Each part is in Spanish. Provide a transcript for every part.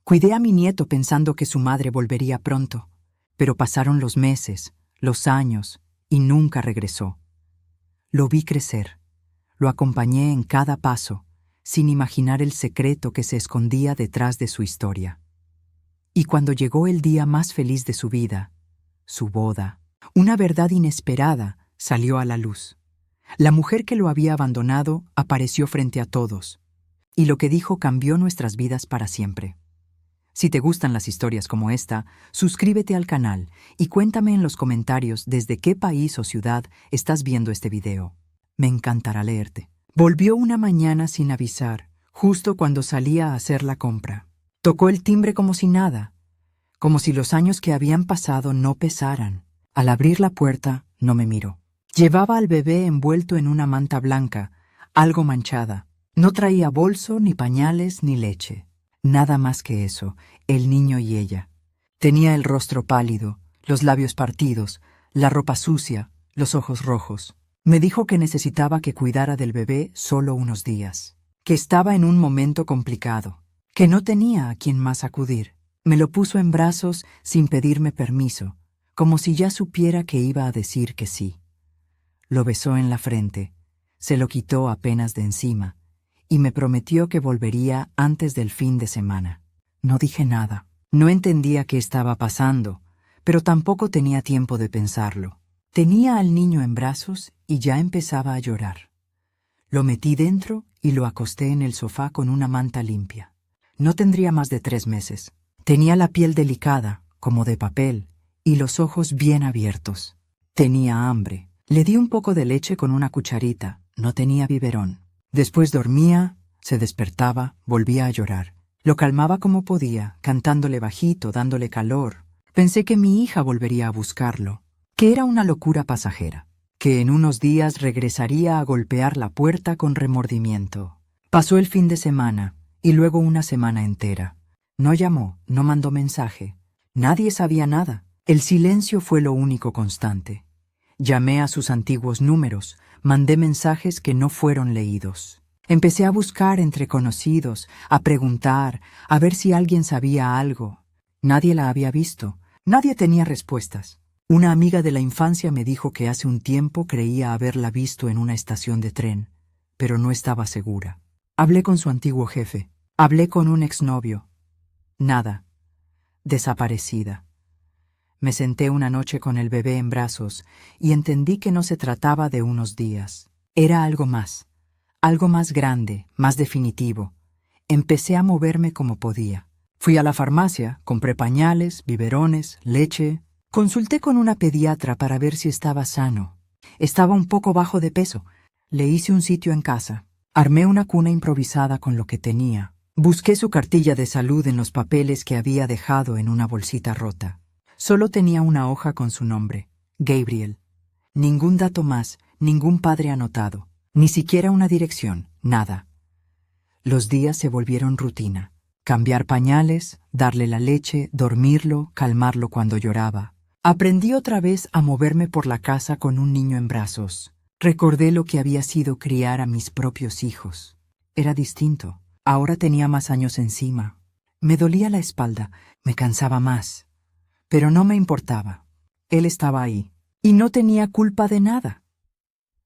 Cuidé a mi nieto pensando que su madre volvería pronto, pero pasaron los meses, los años, y nunca regresó. Lo vi crecer, lo acompañé en cada paso, sin imaginar el secreto que se escondía detrás de su historia. Y cuando llegó el día más feliz de su vida, su boda, una verdad inesperada salió a la luz. La mujer que lo había abandonado apareció frente a todos, y lo que dijo cambió nuestras vidas para siempre. Si te gustan las historias como esta, suscríbete al canal y cuéntame en los comentarios desde qué país o ciudad estás viendo este video. Me encantará leerte. Volvió una mañana sin avisar, justo cuando salía a hacer la compra. Tocó el timbre como si nada, como si los años que habían pasado no pesaran. Al abrir la puerta, no me miró. Llevaba al bebé envuelto en una manta blanca, algo manchada. No traía bolso, ni pañales, ni leche. Nada más que eso, el niño y ella. Tenía el rostro pálido, los labios partidos, la ropa sucia, los ojos rojos. Me dijo que necesitaba que cuidara del bebé solo unos días, que estaba en un momento complicado, que no tenía a quien más acudir. Me lo puso en brazos sin pedirme permiso, como si ya supiera que iba a decir que sí. Lo besó en la frente, se lo quitó apenas de encima, y me prometió que volvería antes del fin de semana. No dije nada. No entendía qué estaba pasando, pero tampoco tenía tiempo de pensarlo. Tenía al niño en brazos y ya empezaba a llorar. Lo metí dentro y lo acosté en el sofá con una manta limpia. No tendría más de 3 meses. Tenía la piel delicada, como de papel, y los ojos bien abiertos. Tenía hambre. Le di un poco de leche con una cucharita. No tenía biberón. Después dormía, se despertaba, volvía a llorar. Lo calmaba como podía, cantándole bajito, dándole calor. Pensé que mi hija volvería a buscarlo, que era una locura pasajera, que en unos días regresaría a golpear la puerta con remordimiento. Pasó el fin de semana, y luego una semana entera. No llamó, no mandó mensaje. Nadie sabía nada. El silencio fue lo único constante. Llamé a sus antiguos números, mandé mensajes que no fueron leídos. Empecé a buscar entre conocidos, a preguntar, a ver si alguien sabía algo. Nadie la había visto, nadie tenía respuestas. Una amiga de la infancia me dijo que hace un tiempo creía haberla visto en una estación de tren, pero no estaba segura. Hablé con su antiguo jefe, hablé con un exnovio. Nada. Desaparecida. Me senté una noche con el bebé en brazos y entendí que no se trataba de unos días. Era algo más grande, más definitivo. Empecé a moverme como podía. Fui a la farmacia, compré pañales, biberones, leche. Consulté con una pediatra para ver si estaba sano. Estaba un poco bajo de peso. Le hice un sitio en casa. Armé una cuna improvisada con lo que tenía. Busqué su cartilla de salud en los papeles que había dejado en una bolsita rota. Solo tenía una hoja con su nombre, Gabriel. Ningún dato más, ningún padre anotado, ni siquiera una dirección, nada. Los días se volvieron rutina. Cambiar pañales, darle la leche, dormirlo, calmarlo cuando lloraba. Aprendí otra vez a moverme por la casa con un niño en brazos. Recordé lo que había sido criar a mis propios hijos. Era distinto. Ahora tenía más años encima. Me dolía la espalda, me cansaba más. Pero no me importaba. Él estaba ahí, y no tenía culpa de nada.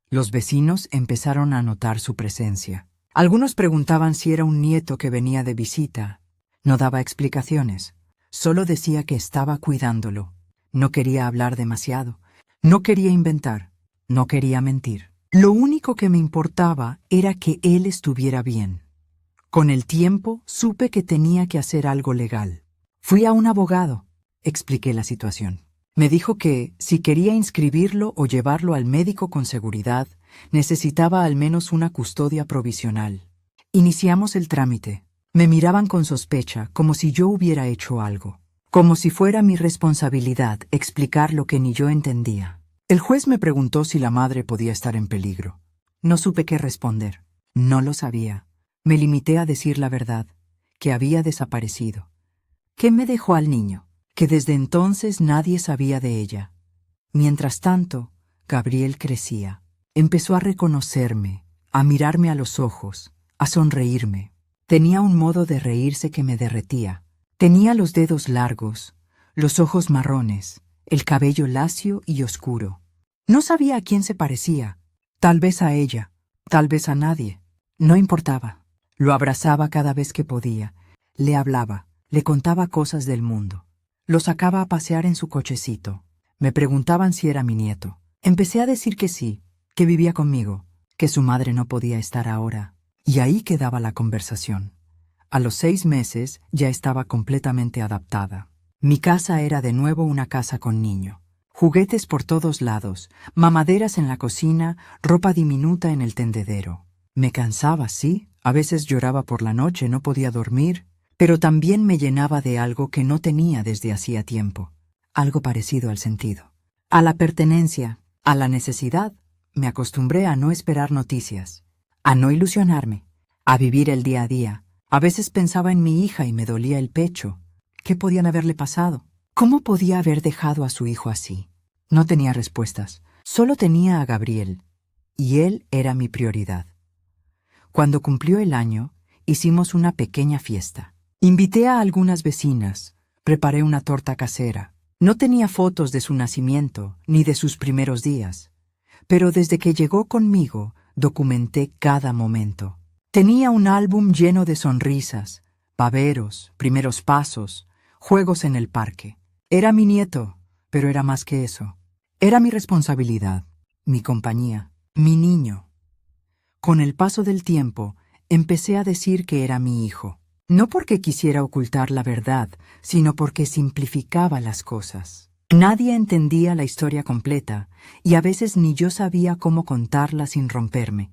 Los vecinos empezaron a notar su presencia. Algunos preguntaban si era un nieto que venía de visita. No daba explicaciones. Solo decía que estaba cuidándolo. No quería hablar demasiado. No quería inventar. No quería mentir. Lo único que me importaba era que él estuviera bien. Con el tiempo supe que tenía que hacer algo legal. Fui a un abogado. Expliqué la situación. Me dijo que, si quería inscribirlo o llevarlo al médico con seguridad, necesitaba al menos una custodia provisional. Iniciamos el trámite. Me miraban con sospecha, como si yo hubiera hecho algo. Como si fuera mi responsabilidad explicar lo que ni yo entendía. El juez me preguntó si la madre podía estar en peligro. No supe qué responder. No lo sabía. Me limité a decir la verdad, que había desaparecido. ¿Qué me dejó al niño? Que desde entonces nadie sabía de ella. Mientras tanto, Gabriel crecía. Empezó a reconocerme, a mirarme a los ojos, a sonreírme. Tenía un modo de reírse que me derretía. Tenía los dedos largos, los ojos marrones, el cabello lacio y oscuro. No sabía a quién se parecía, tal vez a ella, tal vez a nadie. No importaba. Lo abrazaba cada vez que podía, le hablaba, le contaba cosas del mundo. Lo sacaba a pasear en su cochecito. Me preguntaban si era mi nieto. Empecé a decir que sí, que vivía conmigo, que su madre no podía estar ahora. Y ahí quedaba la conversación. A los 6 meses ya estaba completamente adaptada. Mi casa era de nuevo una casa con niño. Juguetes por todos lados, mamaderas en la cocina, ropa diminuta en el tendedero. Me cansaba, sí, a veces lloraba por la noche, no podía dormir, pero también me llenaba de algo que no tenía desde hacía tiempo. Algo parecido al sentido. A la pertenencia, a la necesidad. Me acostumbré a no esperar noticias, a no ilusionarme, a vivir el día a día. A veces pensaba en mi hija y me dolía el pecho. ¿Qué podían haberle pasado? ¿Cómo podía haber dejado a su hijo así? No tenía respuestas. Solo tenía a Gabriel, y él era mi prioridad. Cuando cumplió el año, hicimos una pequeña fiesta. Invité a algunas vecinas, preparé una torta casera. No tenía fotos de su nacimiento ni de sus primeros días, pero desde que llegó conmigo, documenté cada momento. Tenía un álbum lleno de sonrisas, baberos, primeros pasos, juegos en el parque. Era mi nieto, pero era más que eso. Era mi responsabilidad, mi compañía, mi niño. Con el paso del tiempo, empecé a decir que era mi hijo. No porque quisiera ocultar la verdad, sino porque simplificaba las cosas. Nadie entendía la historia completa, y a veces ni yo sabía cómo contarla sin romperme.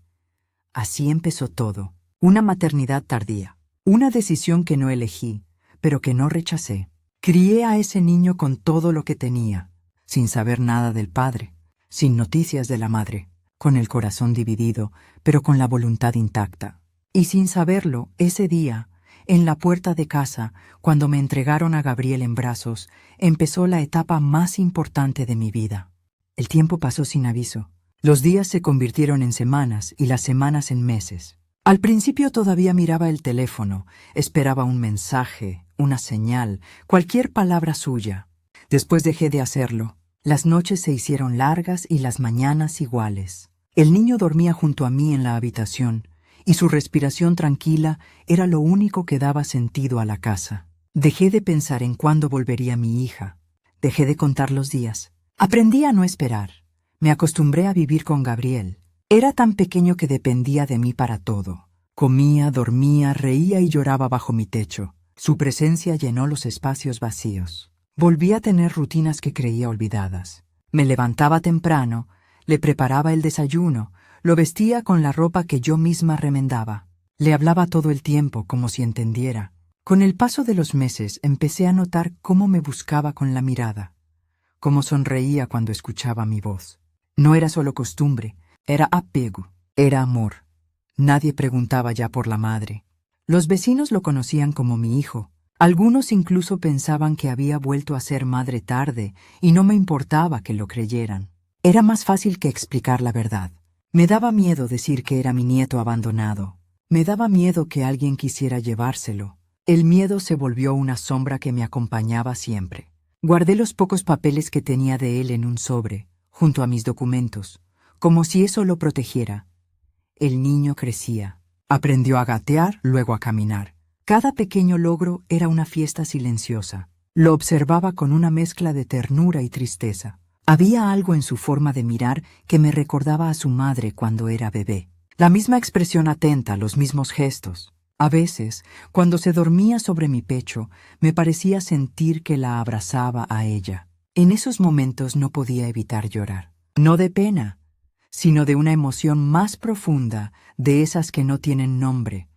Así empezó todo. Una maternidad tardía. Una decisión que no elegí, pero que no rechacé. Crié a ese niño con todo lo que tenía, sin saber nada del padre, sin noticias de la madre, con el corazón dividido, pero con la voluntad intacta. Y sin saberlo, ese día, en la puerta de casa, cuando me entregaron a Gabriel en brazos, empezó la etapa más importante de mi vida. El tiempo pasó sin aviso. Los días se convirtieron en semanas y las semanas en meses. Al principio todavía miraba el teléfono, esperaba un mensaje, una señal, cualquier palabra suya. Después dejé de hacerlo. Las noches se hicieron largas y las mañanas iguales. El niño dormía junto a mí en la habitación, y su respiración tranquila era lo único que daba sentido a la casa. Dejé de pensar en cuándo volvería mi hija. Dejé de contar los días. Aprendí a no esperar. Me acostumbré a vivir con Gabriel. Era tan pequeño que dependía de mí para todo. Comía, dormía, reía y lloraba bajo mi techo. Su presencia llenó los espacios vacíos. Volví a tener rutinas que creía olvidadas. Me levantaba temprano, le preparaba el desayuno, lo vestía con la ropa que yo misma remendaba. Le hablaba todo el tiempo como si entendiera. Con el paso de los meses empecé a notar cómo me buscaba con la mirada, cómo sonreía cuando escuchaba mi voz. No era solo costumbre, era apego, era amor. Nadie preguntaba ya por la madre. Los vecinos lo conocían como mi hijo. Algunos incluso pensaban que había vuelto a ser madre tarde y no me importaba que lo creyeran. Era más fácil que explicar la verdad. Me daba miedo decir que era mi nieto abandonado. Me daba miedo que alguien quisiera llevárselo. El miedo se volvió una sombra que me acompañaba siempre. Guardé los pocos papeles que tenía de él en un sobre, junto a mis documentos, como si eso lo protegiera. El niño crecía. Aprendió a gatear, luego a caminar. Cada pequeño logro era una fiesta silenciosa. Lo observaba con una mezcla de ternura y tristeza. Había algo en su forma de mirar que me recordaba a su madre cuando era bebé. La misma expresión atenta, los mismos gestos. A veces, cuando se dormía sobre mi pecho, me parecía sentir que la abrazaba a ella. En esos momentos no podía evitar llorar. No de pena, sino de una emoción más profunda, de esas que no tienen nombre.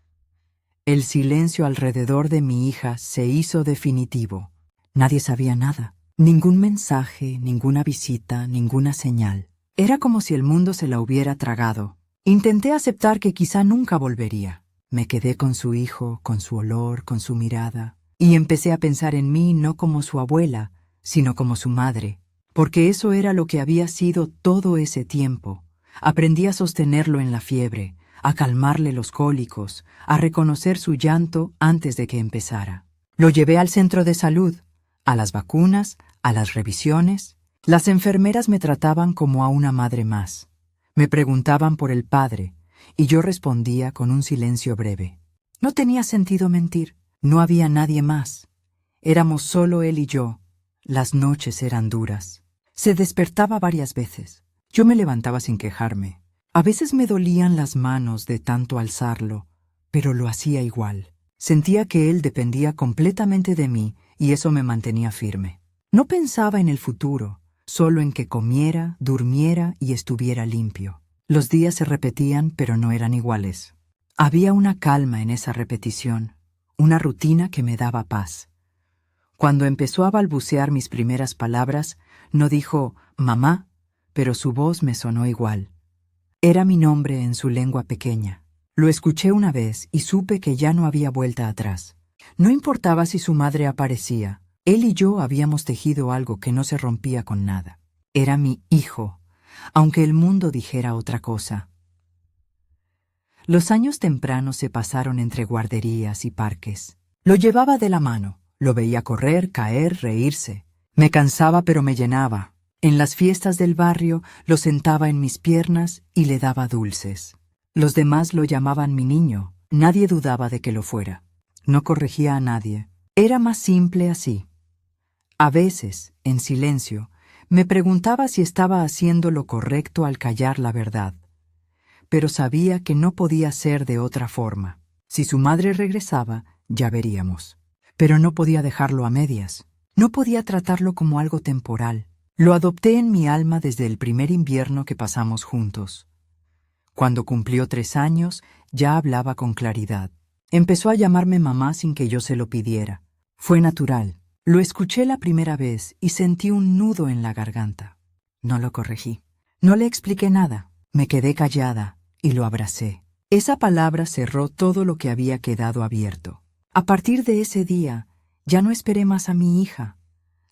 El silencio alrededor de mi hija se hizo definitivo. Nadie sabía nada. Ningún mensaje, ninguna visita, ninguna señal. Era como si el mundo se la hubiera tragado. Intenté aceptar que quizá nunca volvería. Me quedé con su hijo, con su olor, con su mirada, y empecé a pensar en mí no como su abuela, sino como su madre, porque eso era lo que había sido todo ese tiempo. Aprendí a sostenerlo en la fiebre, a calmarle los cólicos, a reconocer su llanto antes de que empezara. Lo llevé al centro de salud, a las vacunas, a las revisiones. Las enfermeras me trataban como a una madre más. Me preguntaban por el padre, y yo respondía con un silencio breve. No tenía sentido mentir. No había nadie más. Éramos solo él y yo. Las noches eran duras. Se despertaba varias veces. Yo me levantaba sin quejarme. A veces me dolían las manos de tanto alzarlo, pero lo hacía igual. Sentía que él dependía completamente de mí y eso me mantenía firme. No pensaba en el futuro, solo en que comiera, durmiera y estuviera limpio. Los días se repetían, pero no eran iguales. Había una calma en esa repetición, una rutina que me daba paz. Cuando empezó a balbucear mis primeras palabras, no dijo «mamá», pero su voz me sonó igual. Era mi nombre en su lengua pequeña. Lo escuché una vez y supe que ya no había vuelta atrás. No importaba si su madre aparecía. Él y yo habíamos tejido algo que no se rompía con nada. Era mi hijo, aunque el mundo dijera otra cosa. Los años tempranos se pasaron entre guarderías y parques. Lo llevaba de la mano. Lo veía correr, caer, reírse. Me cansaba pero me llenaba. En las fiestas del barrio lo sentaba en mis piernas y le daba dulces. Los demás lo llamaban mi niño. Nadie dudaba de que lo fuera. No corregía a nadie. Era más simple así. A veces, en silencio, me preguntaba si estaba haciendo lo correcto al callar la verdad. Pero sabía que no podía ser de otra forma. Si su madre regresaba, ya veríamos. Pero no podía dejarlo a medias. No podía tratarlo como algo temporal. Lo adopté en mi alma desde el primer invierno que pasamos juntos. Cuando cumplió 3 años, ya hablaba con claridad. Empezó a llamarme mamá sin que yo se lo pidiera. Fue natural. Lo escuché la primera vez y sentí un nudo en la garganta. No lo corregí. No le expliqué nada. Me quedé callada y lo abracé. Esa palabra cerró todo lo que había quedado abierto. A partir de ese día, ya no esperé más a mi hija.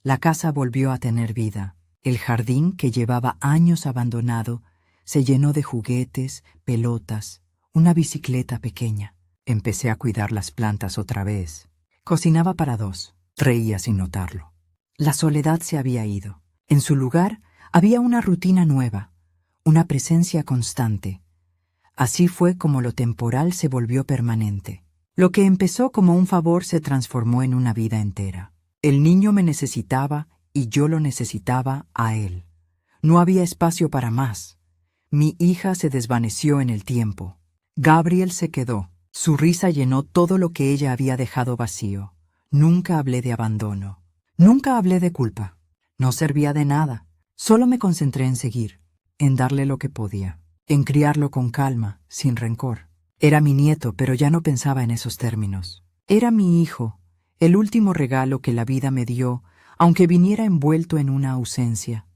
La casa volvió a tener vida. El jardín, que llevaba años abandonado, se llenó de juguetes, pelotas, una bicicleta pequeña. Empecé a cuidar las plantas otra vez. Cocinaba para 2. Reía sin notarlo. La soledad se había ido. En su lugar había una rutina nueva, una presencia constante. Así fue como lo temporal se volvió permanente. Lo que empezó como un favor se transformó en una vida entera. El niño me necesitaba y yo lo necesitaba a él. No había espacio para más. Mi hija se desvaneció en el tiempo. Gabriel se quedó. Su risa llenó todo lo que ella había dejado vacío. Nunca hablé de abandono. Nunca hablé de culpa. No servía de nada. Solo me concentré en seguir, en darle lo que podía, en criarlo con calma, sin rencor. Era mi nieto, pero ya no pensaba en esos términos. Era mi hijo, el último regalo que la vida me dio, aunque viniera envuelto en una ausencia.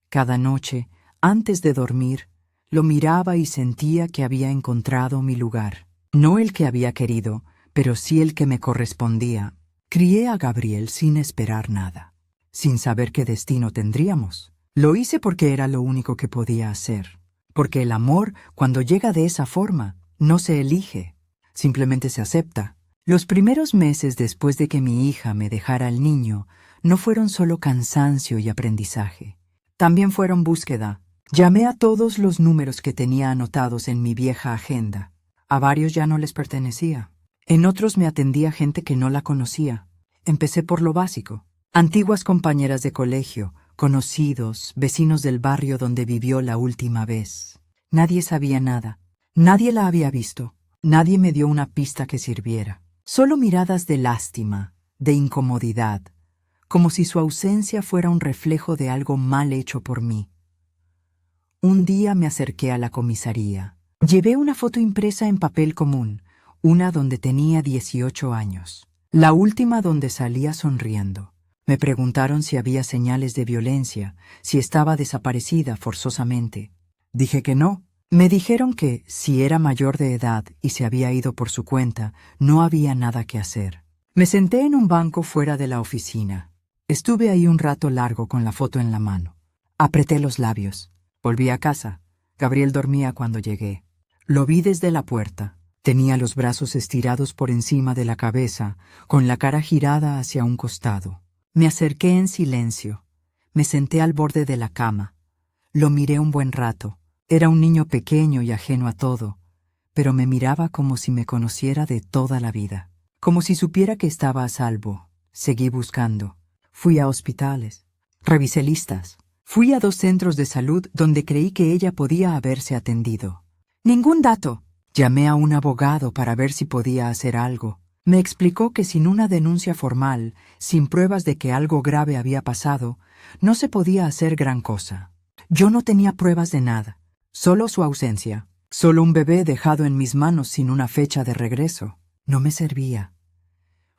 Cada noche, antes de dormir, lo miraba y sentía que había encontrado mi lugar. No el que había querido, pero sí el que me correspondía. Crié a Gabriel sin esperar nada, sin saber qué destino tendríamos. Lo hice porque era lo único que podía hacer. Porque el amor, cuando llega de esa forma, no se elige, simplemente se acepta. Los primeros meses después de que mi hija me dejara al niño, no fueron solo cansancio y aprendizaje. También fueron búsqueda. Llamé a todos los números que tenía anotados en mi vieja agenda. A varios ya no les pertenecía. En otros me atendía gente que no la conocía. Empecé por lo básico. Antiguas compañeras de colegio, conocidos, vecinos del barrio donde vivió la última vez. Nadie sabía nada. Nadie la había visto. Nadie me dio una pista que sirviera. Solo miradas de lástima, de incomodidad, como si su ausencia fuera un reflejo de algo mal hecho por mí. Un día me acerqué a la comisaría. Llevé una foto impresa en papel común, una donde tenía 18 años. La última donde salía sonriendo. Me preguntaron si había señales de violencia, si estaba desaparecida forzosamente. Dije que no. Me dijeron que, si era mayor de edad y se había ido por su cuenta, no había nada que hacer. Me senté en un banco fuera de la oficina. Estuve ahí un rato largo con la foto en la mano. Apreté los labios. Volví a casa. Gabriel dormía cuando llegué. Lo vi desde la puerta. Tenía los brazos estirados por encima de la cabeza, con la cara girada hacia un costado. Me acerqué en silencio. Me senté al borde de la cama. Lo miré un buen rato. Era un niño pequeño y ajeno a todo, pero me miraba como si me conociera de toda la vida, como si supiera que estaba a salvo. Seguí buscando. Fui a hospitales. Revisé listas. Fui a 2 centros de salud donde creí que ella podía haberse atendido. Ningún dato. Llamé a un abogado para ver si podía hacer algo. Me explicó que sin una denuncia formal, sin pruebas de que algo grave había pasado, no se podía hacer gran cosa. Yo no tenía pruebas de nada, solo su ausencia, solo un bebé dejado en mis manos sin una fecha de regreso. No me servía.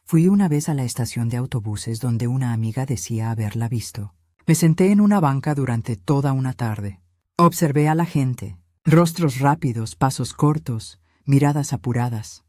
Fui una vez a la estación de autobuses donde una amiga decía haberla visto. Me senté en una banca durante toda una tarde. Observé a la gente. Rostros rápidos, pasos cortos, miradas apuradas.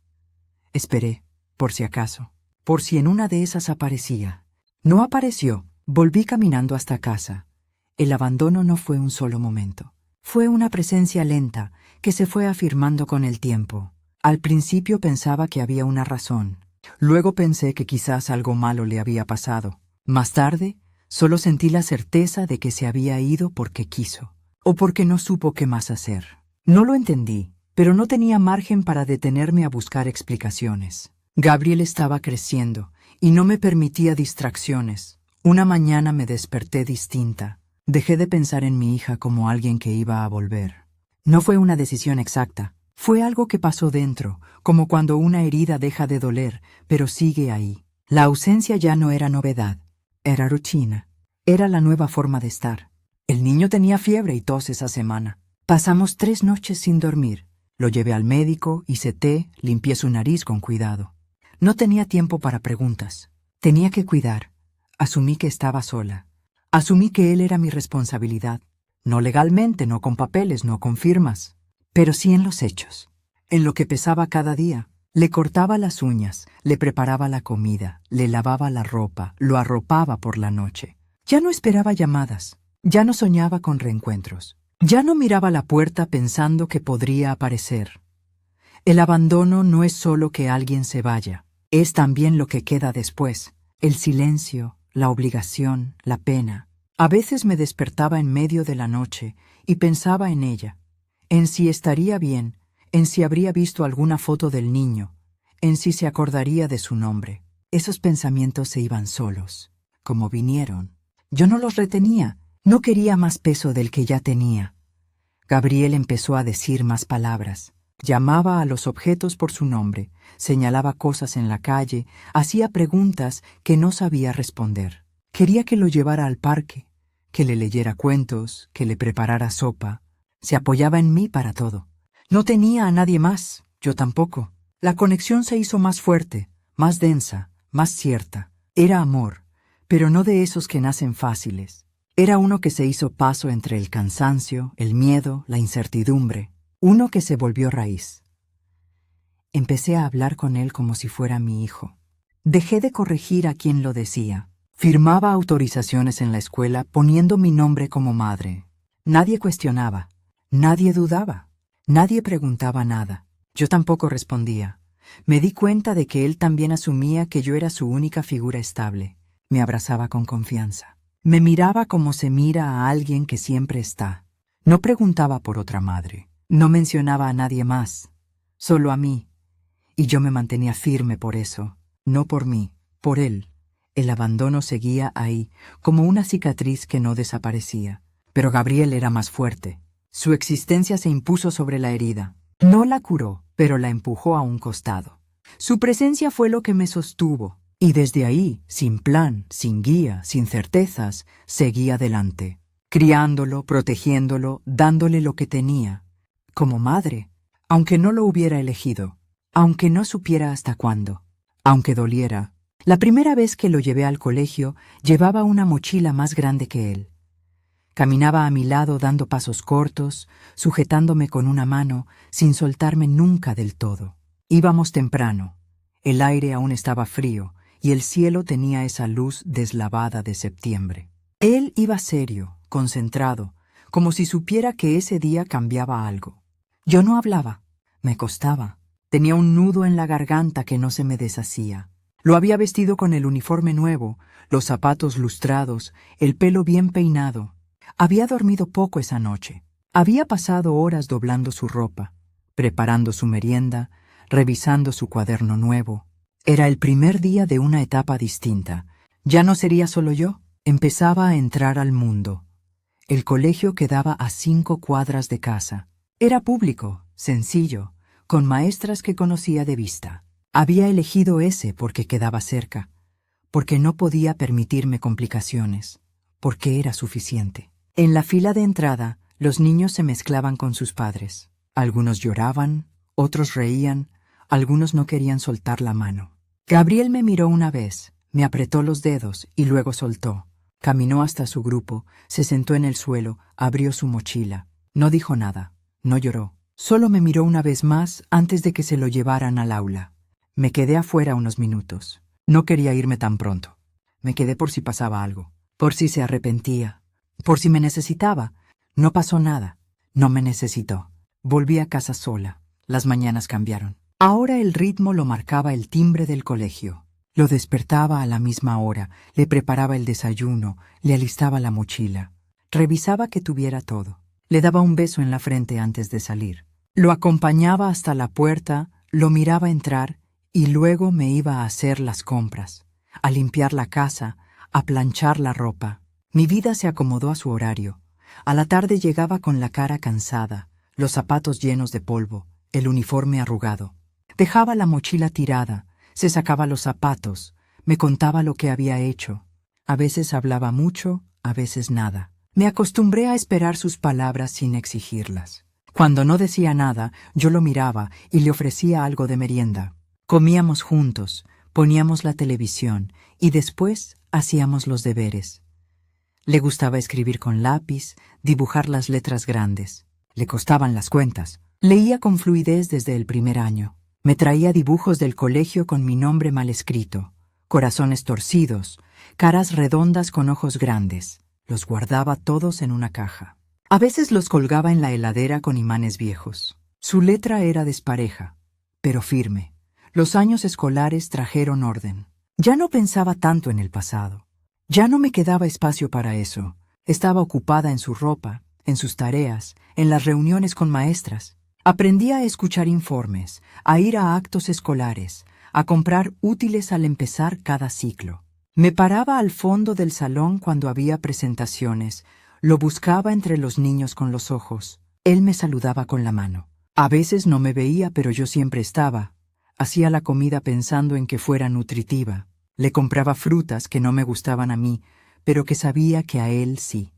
Esperé, por si acaso, por si en una de esas aparecía. No apareció. Volví caminando hasta casa. El abandono no fue un solo momento. Fue una presencia lenta que se fue afirmando con el tiempo. Al principio pensaba que había una razón. Luego pensé que quizás algo malo le había pasado. Más tarde, solo sentí la certeza de que se había ido porque quiso. O porque no supo qué más hacer. No lo entendí, pero no tenía margen para detenerme a buscar explicaciones. Gabriel estaba creciendo y no me permitía distracciones. Una mañana me desperté distinta. Dejé de pensar en mi hija como alguien que iba a volver. No fue una decisión exacta. Fue algo que pasó dentro, como cuando una herida deja de doler, pero sigue ahí. La ausencia ya no era novedad. Era rutina. Era la nueva forma de estar. El niño tenía fiebre y tos esa semana. Pasamos 3 noches sin dormir. Lo llevé al médico, hice té, limpié su nariz con cuidado. No tenía tiempo para preguntas. Tenía que cuidar. Asumí que estaba sola. Asumí que él era mi responsabilidad. No legalmente, no con papeles, no con firmas, pero sí en los hechos. En lo que pesaba cada día. Le cortaba las uñas, le preparaba la comida, le lavaba la ropa, lo arropaba por la noche. Ya no esperaba llamadas. Ya no soñaba con reencuentros. Ya no miraba la puerta pensando que podría aparecer. El abandono no es solo que alguien se vaya, es también lo que queda después. El silencio, la obligación, la pena. A veces me despertaba en medio de la noche y pensaba en ella, en si estaría bien, en si habría visto alguna foto del niño, en si se acordaría de su nombre. Esos pensamientos se iban solos, como vinieron. Yo no los retenía. No quería más peso del que ya tenía. Gabriel empezó a decir más palabras. Llamaba a los objetos por su nombre, señalaba cosas en la calle, hacía preguntas que no sabía responder. Quería que lo llevara al parque, que le leyera cuentos, que le preparara sopa. Se apoyaba en mí para todo. No tenía a nadie más, yo tampoco. La conexión se hizo más fuerte, más densa, más cierta. Era amor, pero no de esos que nacen fáciles. Era uno que se hizo paso entre el cansancio, el miedo, la incertidumbre. Uno que se volvió raíz. Empecé a hablar con él como si fuera mi hijo. Dejé de corregir a quien lo decía. Firmaba autorizaciones en la escuela poniendo mi nombre como madre. Nadie cuestionaba. Nadie dudaba. Nadie preguntaba nada. Yo tampoco respondía. Me di cuenta de que él también asumía que yo era su única figura estable. Me abrazaba con confianza. Me miraba como se mira a alguien que siempre está. No preguntaba por otra madre. No mencionaba a nadie más. Solo a mí. Y yo me mantenía firme por eso. No por mí, por él. El abandono seguía ahí, como una cicatriz que no desaparecía. Pero Gabriel era más fuerte. Su existencia se impuso sobre la herida. No la curó, pero la empujó a un costado. Su presencia fue lo que me sostuvo. Y desde ahí, sin plan, sin guía, sin certezas, seguí adelante, criándolo, protegiéndolo, dándole lo que tenía, como madre, aunque no lo hubiera elegido, aunque no supiera hasta cuándo, aunque doliera. La primera vez que lo llevé al colegio, llevaba una mochila más grande que él. Caminaba a mi lado dando pasos cortos, sujetándome con una mano, sin soltarme nunca del todo. Íbamos temprano. El aire aún estaba frío, y el cielo tenía esa luz deslavada de septiembre. Él iba serio, concentrado, como si supiera que ese día cambiaba algo. Yo no hablaba. Me costaba. Tenía un nudo en la garganta que no se me deshacía. Lo había vestido con el uniforme nuevo, los zapatos lustrados, el pelo bien peinado. Había dormido poco esa noche. Había pasado horas doblando su ropa, preparando su merienda, revisando su cuaderno nuevo. Era el primer día de una etapa distinta. Ya no sería solo yo. Empezaba a entrar al mundo. El colegio quedaba a 5 cuadras de casa. Era público, sencillo, con maestras que conocía de vista. Había elegido ese porque quedaba cerca, porque no podía permitirme complicaciones, porque era suficiente. En la fila de entrada, los niños se mezclaban con sus padres. Algunos lloraban, otros reían, algunos no querían soltar la mano. Gabriel me miró una vez, me apretó los dedos y luego soltó. Caminó hasta su grupo, se sentó en el suelo, abrió su mochila. No dijo nada, no lloró. Solo me miró una vez más antes de que se lo llevaran al aula. Me quedé afuera unos minutos. No quería irme tan pronto. Me quedé por si pasaba algo, por si se arrepentía, por si me necesitaba. No pasó nada. No me necesitó. Volví a casa sola. Las mañanas cambiaron. Ahora el ritmo lo marcaba el timbre del colegio. Lo despertaba a la misma hora, le preparaba el desayuno, le alistaba la mochila. Revisaba que tuviera todo. Le daba un beso en la frente antes de salir. Lo acompañaba hasta la puerta, lo miraba entrar y luego me iba a hacer las compras, a limpiar la casa, a planchar la ropa. Mi vida se acomodó a su horario. A la tarde llegaba con la cara cansada, los zapatos llenos de polvo, el uniforme arrugado. Dejaba la mochila tirada, se sacaba los zapatos, me contaba lo que había hecho. A veces hablaba mucho, a veces nada. Me acostumbré a esperar sus palabras sin exigirlas. Cuando no decía nada, yo lo miraba y le ofrecía algo de merienda. Comíamos juntos, poníamos la televisión y después hacíamos los deberes. Le gustaba escribir con lápiz, dibujar las letras grandes. Le costaban las cuentas. Leía con fluidez desde el primer año. Me traía dibujos del colegio con mi nombre mal escrito, corazones torcidos, caras redondas con ojos grandes. Los guardaba todos en una caja. A veces los colgaba en la heladera con imanes viejos. Su letra era despareja, pero firme. Los años escolares trajeron orden. Ya no pensaba tanto en el pasado. Ya no me quedaba espacio para eso. Estaba ocupada en su ropa, en sus tareas, en las reuniones con maestras. Aprendí a escuchar informes, a ir a actos escolares, a comprar útiles al empezar cada ciclo. Me paraba al fondo del salón cuando había presentaciones, lo buscaba entre los niños con los ojos. Él me saludaba con la mano. A veces no me veía, pero yo siempre estaba. Hacía la comida pensando en que fuera nutritiva. Le compraba frutas que no me gustaban a mí, pero que sabía que a él sí.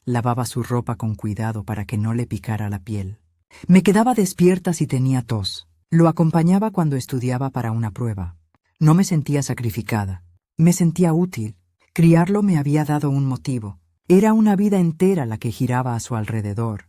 Lavaba su ropa con cuidado para que no le picara la piel. Me quedaba despierta si tenía tos. Lo acompañaba cuando estudiaba para una prueba. No me sentía sacrificada. Me sentía útil. Criarlo me había dado un motivo. Era una vida entera la que giraba a su alrededor.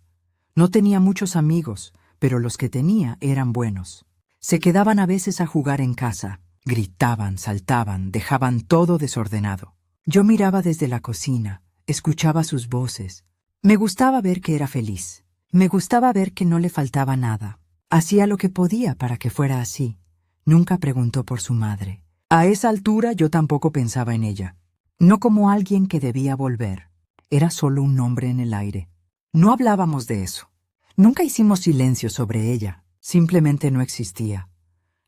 No tenía muchos amigos, pero los que tenía eran buenos. Se quedaban a veces a jugar en casa. Gritaban, saltaban, dejaban todo desordenado. Yo miraba desde la cocina, escuchaba sus voces. Me gustaba ver que era feliz. Me gustaba ver que no le faltaba nada. Hacía lo que podía para que fuera así. Nunca preguntó por su madre. A esa altura yo tampoco pensaba en ella. No como alguien que debía volver. Era solo un nombre en el aire. No hablábamos de eso. Nunca hicimos silencio sobre ella. Simplemente no existía.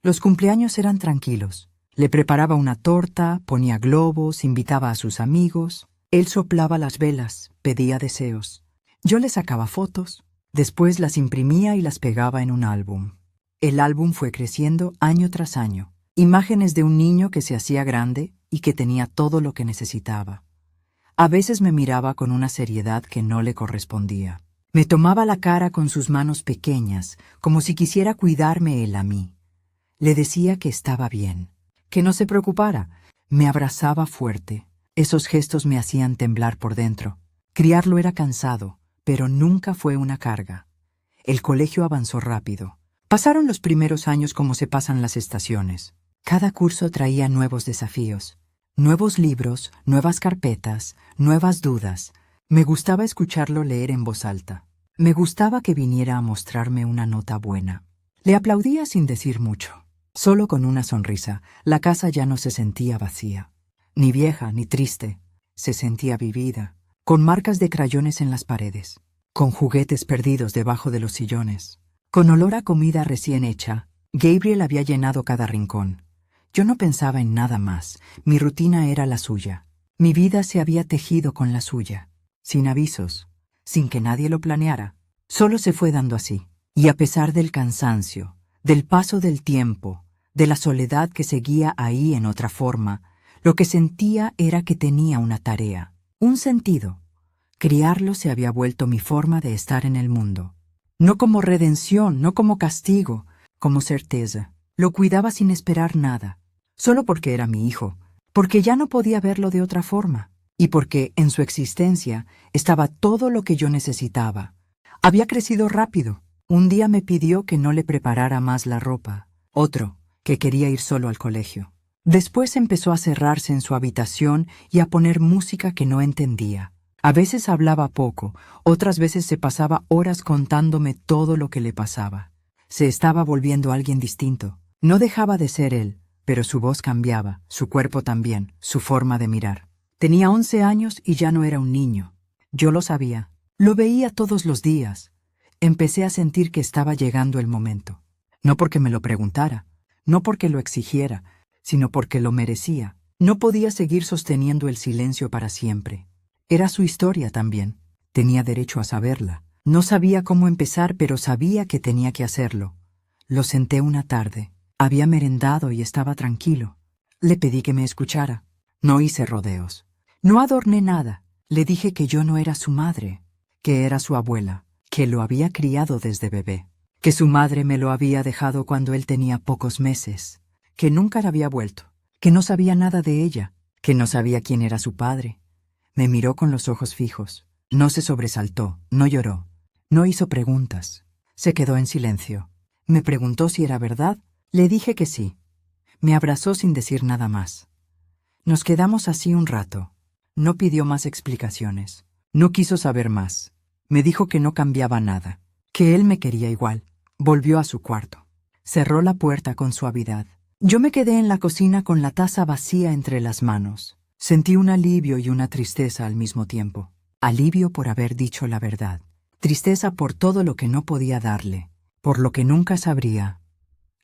Los cumpleaños eran tranquilos. Le preparaba una torta, ponía globos, invitaba a sus amigos. Él soplaba las velas, pedía deseos. Yo le sacaba fotos. Después las imprimía y las pegaba en un álbum. El álbum fue creciendo año tras año. Imágenes de un niño que se hacía grande y que tenía todo lo que necesitaba. A veces me miraba con una seriedad que no le correspondía. Me tomaba la cara con sus manos pequeñas, como si quisiera cuidarme él a mí. Le decía que estaba bien, que no se preocupara. Me abrazaba fuerte. Esos gestos me hacían temblar por dentro. Criarlo era cansado, pero nunca fue una carga. El colegio avanzó rápido. Pasaron los primeros años como se pasan las estaciones. Cada curso traía nuevos desafíos, nuevos libros, nuevas carpetas, nuevas dudas. Me gustaba escucharlo leer en voz alta. Me gustaba que viniera a mostrarme una nota buena. Le aplaudía sin decir mucho. Solo con una sonrisa, la casa ya no se sentía vacía. Ni vieja, ni triste. Se sentía vivida, con marcas de crayones en las paredes, con juguetes perdidos debajo de los sillones, con olor a comida recién hecha. Gabriel había llenado cada rincón. Yo no pensaba en nada más. Mi rutina era la suya. Mi vida se había tejido con la suya, sin avisos, sin que nadie lo planeara. Solo se fue dando así. Y a pesar del cansancio, del paso del tiempo, de la soledad que seguía ahí en otra forma, lo que sentía era que tenía una tarea, un sentido. Criarlo se había vuelto mi forma de estar en el mundo. No como redención, no como castigo, como certeza. Lo cuidaba sin esperar nada, solo porque era mi hijo, porque ya no podía verlo de otra forma, y porque en su existencia estaba todo lo que yo necesitaba. Había crecido rápido. Un día me pidió que no le preparara más la ropa. Otro, que quería ir solo al colegio. Después empezó a cerrarse en su habitación y a poner música que no entendía. A veces hablaba poco, otras veces se pasaba horas contándome todo lo que le pasaba. Se estaba volviendo alguien distinto. No dejaba de ser él, pero su voz cambiaba, su cuerpo también, su forma de mirar. Tenía 11 años y ya no era un niño. Yo lo sabía. Lo veía todos los días. Empecé a sentir que estaba llegando el momento. No porque me lo preguntara, no porque lo exigiera, sino porque lo merecía. No podía seguir sosteniendo el silencio para siempre. Era su historia también. Tenía derecho a saberla. No sabía cómo empezar, pero sabía que tenía que hacerlo. Lo senté una tarde. Había merendado y estaba tranquilo. Le pedí que me escuchara. No hice rodeos. No adorné nada. Le dije que yo no era su madre, que era su abuela, que lo había criado desde bebé, que su madre me lo había dejado cuando él tenía pocos meses, que nunca la había vuelto, que no sabía nada de ella, que no sabía quién era su padre. Me miró con los ojos fijos. No se sobresaltó, no lloró, no hizo preguntas. Se quedó en silencio. Me preguntó si era verdad. Le dije que sí. Me abrazó sin decir nada más. Nos quedamos así un rato. No pidió más explicaciones. No quiso saber más. Me dijo que no cambiaba nada, que él me quería igual. Volvió a su cuarto. Cerró la puerta con suavidad. Yo me quedé en la cocina con la taza vacía entre las manos. Sentí un alivio y una tristeza al mismo tiempo. Alivio por haber dicho la verdad. Tristeza por todo lo que no podía darle, por lo que nunca sabría.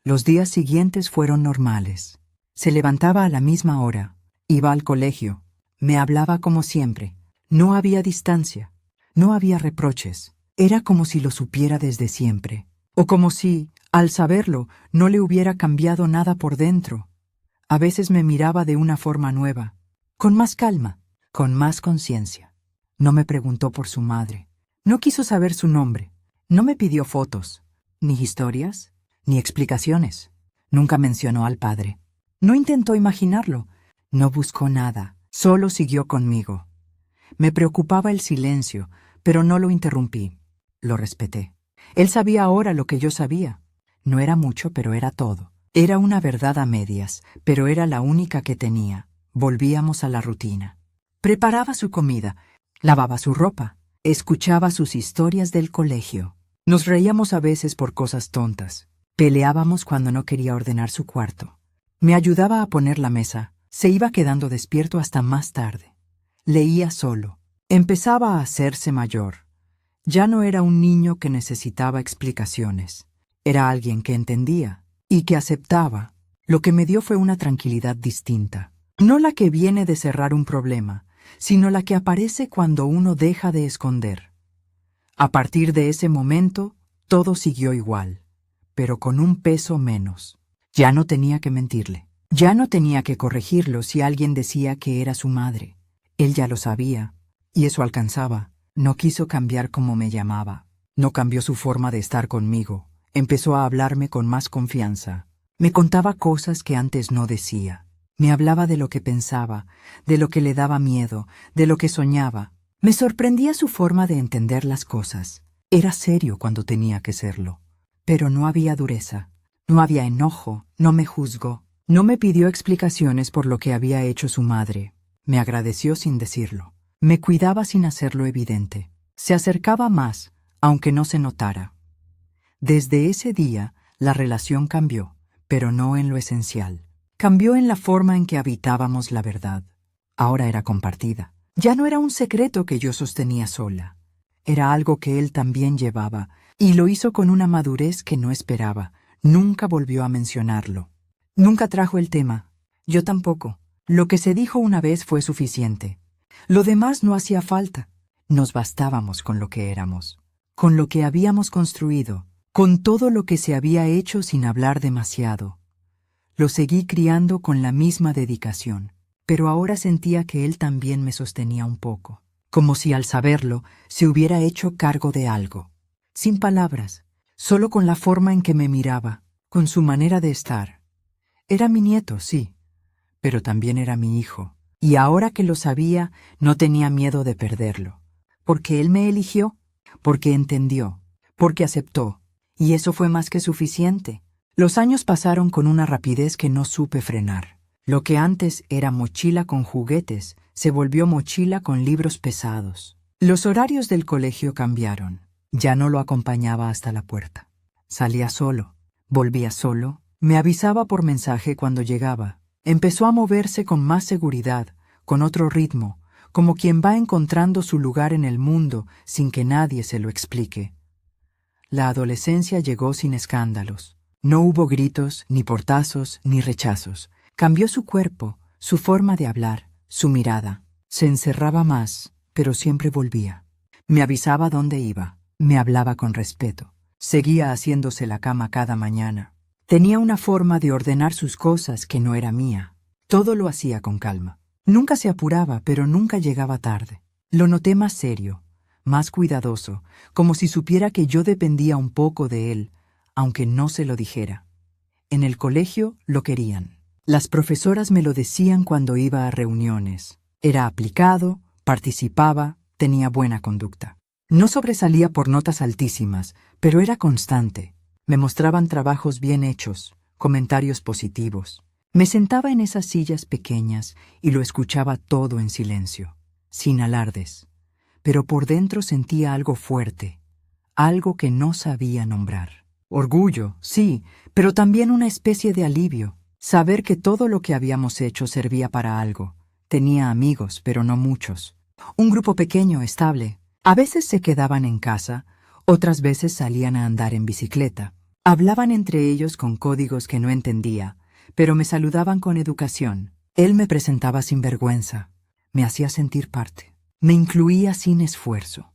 Los días siguientes fueron normales. Se levantaba a la misma hora. Iba al colegio. Me hablaba como siempre. No había distancia. No había reproches. Era como si lo supiera desde siempre. O como si, al saberlo, no le hubiera cambiado nada por dentro. A veces me miraba de una forma nueva, con más calma, con más conciencia. No me preguntó por su madre. No quiso saber su nombre. No me pidió fotos, ni historias, ni explicaciones. Nunca mencionó al padre. No intentó imaginarlo. No buscó nada. Solo siguió conmigo. Me preocupaba el silencio, pero no lo interrumpí. Lo respeté. Él sabía ahora lo que yo sabía. No era mucho, pero era todo. Era una verdad a medias, pero era la única que tenía. Volvíamos a la rutina. Preparaba su comida, lavaba su ropa, escuchaba sus historias del colegio. Nos reíamos a veces por cosas tontas. Peleábamos cuando no quería ordenar su cuarto. Me ayudaba a poner la mesa. Se iba quedando despierto hasta más tarde. Leía solo. Empezaba a hacerse mayor. Ya no era un niño que necesitaba explicaciones. Era alguien que entendía y que aceptaba. Lo que me dio fue una tranquilidad distinta. No la que viene de cerrar un problema, sino la que aparece cuando uno deja de esconder. A partir de ese momento, todo siguió igual, pero con un peso menos. Ya no tenía que mentirle. Ya no tenía que corregirlo si alguien decía que era su madre. Él ya lo sabía, y eso alcanzaba. No quiso cambiar cómo me llamaba. No cambió su forma de estar conmigo. Empezó a hablarme con más confianza. Me contaba cosas que antes no decía. Me hablaba de lo que pensaba, de lo que le daba miedo, de lo que soñaba. Me sorprendía su forma de entender las cosas. Era serio cuando tenía que serlo. Pero no había dureza, no había enojo, no me juzgó. No me pidió explicaciones por lo que había hecho su madre. Me agradeció sin decirlo. Me cuidaba sin hacerlo evidente. Se acercaba más, aunque no se notara. Desde ese día, La relación cambió, pero no en lo esencial. Cambió en la forma en que habitábamos la verdad. Ahora era compartida. Ya no era un secreto que yo sostenía sola. Era algo que él también llevaba, y lo hizo con una madurez que no esperaba. Nunca volvió a mencionarlo. Nunca trajo el tema. Yo tampoco. Lo que se dijo una vez fue suficiente. Lo demás no hacía falta. Nos bastábamos con lo que éramos, con lo que habíamos construido, con todo lo que se había hecho sin hablar demasiado. Lo seguí criando con la misma dedicación, pero ahora sentía que él también me sostenía un poco, como si al saberlo se hubiera hecho cargo de algo. Sin palabras, solo con la forma en que me miraba, con su manera de estar. Era mi nieto, sí, pero también era mi hijo, y ahora que lo sabía, no tenía miedo de perderlo, porque él me eligió, porque entendió, porque aceptó, y eso fue más que suficiente. Los años pasaron con una rapidez que no supe frenar. Lo que antes era mochila con juguetes se volvió mochila con libros pesados. Los horarios del colegio cambiaron. Ya no lo acompañaba hasta la puerta. Salía solo, volvía solo, me avisaba por mensaje cuando llegaba. Empezó a moverse con más seguridad, con otro ritmo, como quien va encontrando su lugar en el mundo sin que nadie se lo explique. La adolescencia llegó sin escándalos. No hubo gritos, ni portazos, ni rechazos. Cambió su cuerpo, su forma de hablar, su mirada. Se encerraba más, pero siempre volvía. Me avisaba dónde iba. Me hablaba con respeto. Seguía haciéndose la cama cada mañana. Tenía una forma de ordenar sus cosas que no era mía. Todo lo hacía con calma. Nunca se apuraba, pero nunca llegaba tarde. Lo noté más serio, más cuidadoso, como si supiera que yo dependía un poco de él, aunque no se lo dijera. En el colegio lo querían. Las profesoras me lo decían cuando iba a reuniones. Era aplicado, participaba, tenía buena conducta. No sobresalía por notas altísimas, pero era constante. Me mostraban trabajos bien hechos, comentarios positivos. Me sentaba en esas sillas pequeñas y lo escuchaba todo en silencio, sin alardes. Pero por dentro sentía algo fuerte, algo que no sabía nombrar. Orgullo, sí, pero también una especie de alivio. Saber que todo lo que habíamos hecho servía para algo. Tenía amigos, pero no muchos. Un grupo pequeño, estable. A veces se quedaban en casa, otras veces salían a andar en bicicleta. Hablaban entre ellos con códigos que no entendía, pero me saludaban con educación. Él me presentaba sin vergüenza. Me hacía sentir parte. Me incluía sin esfuerzo.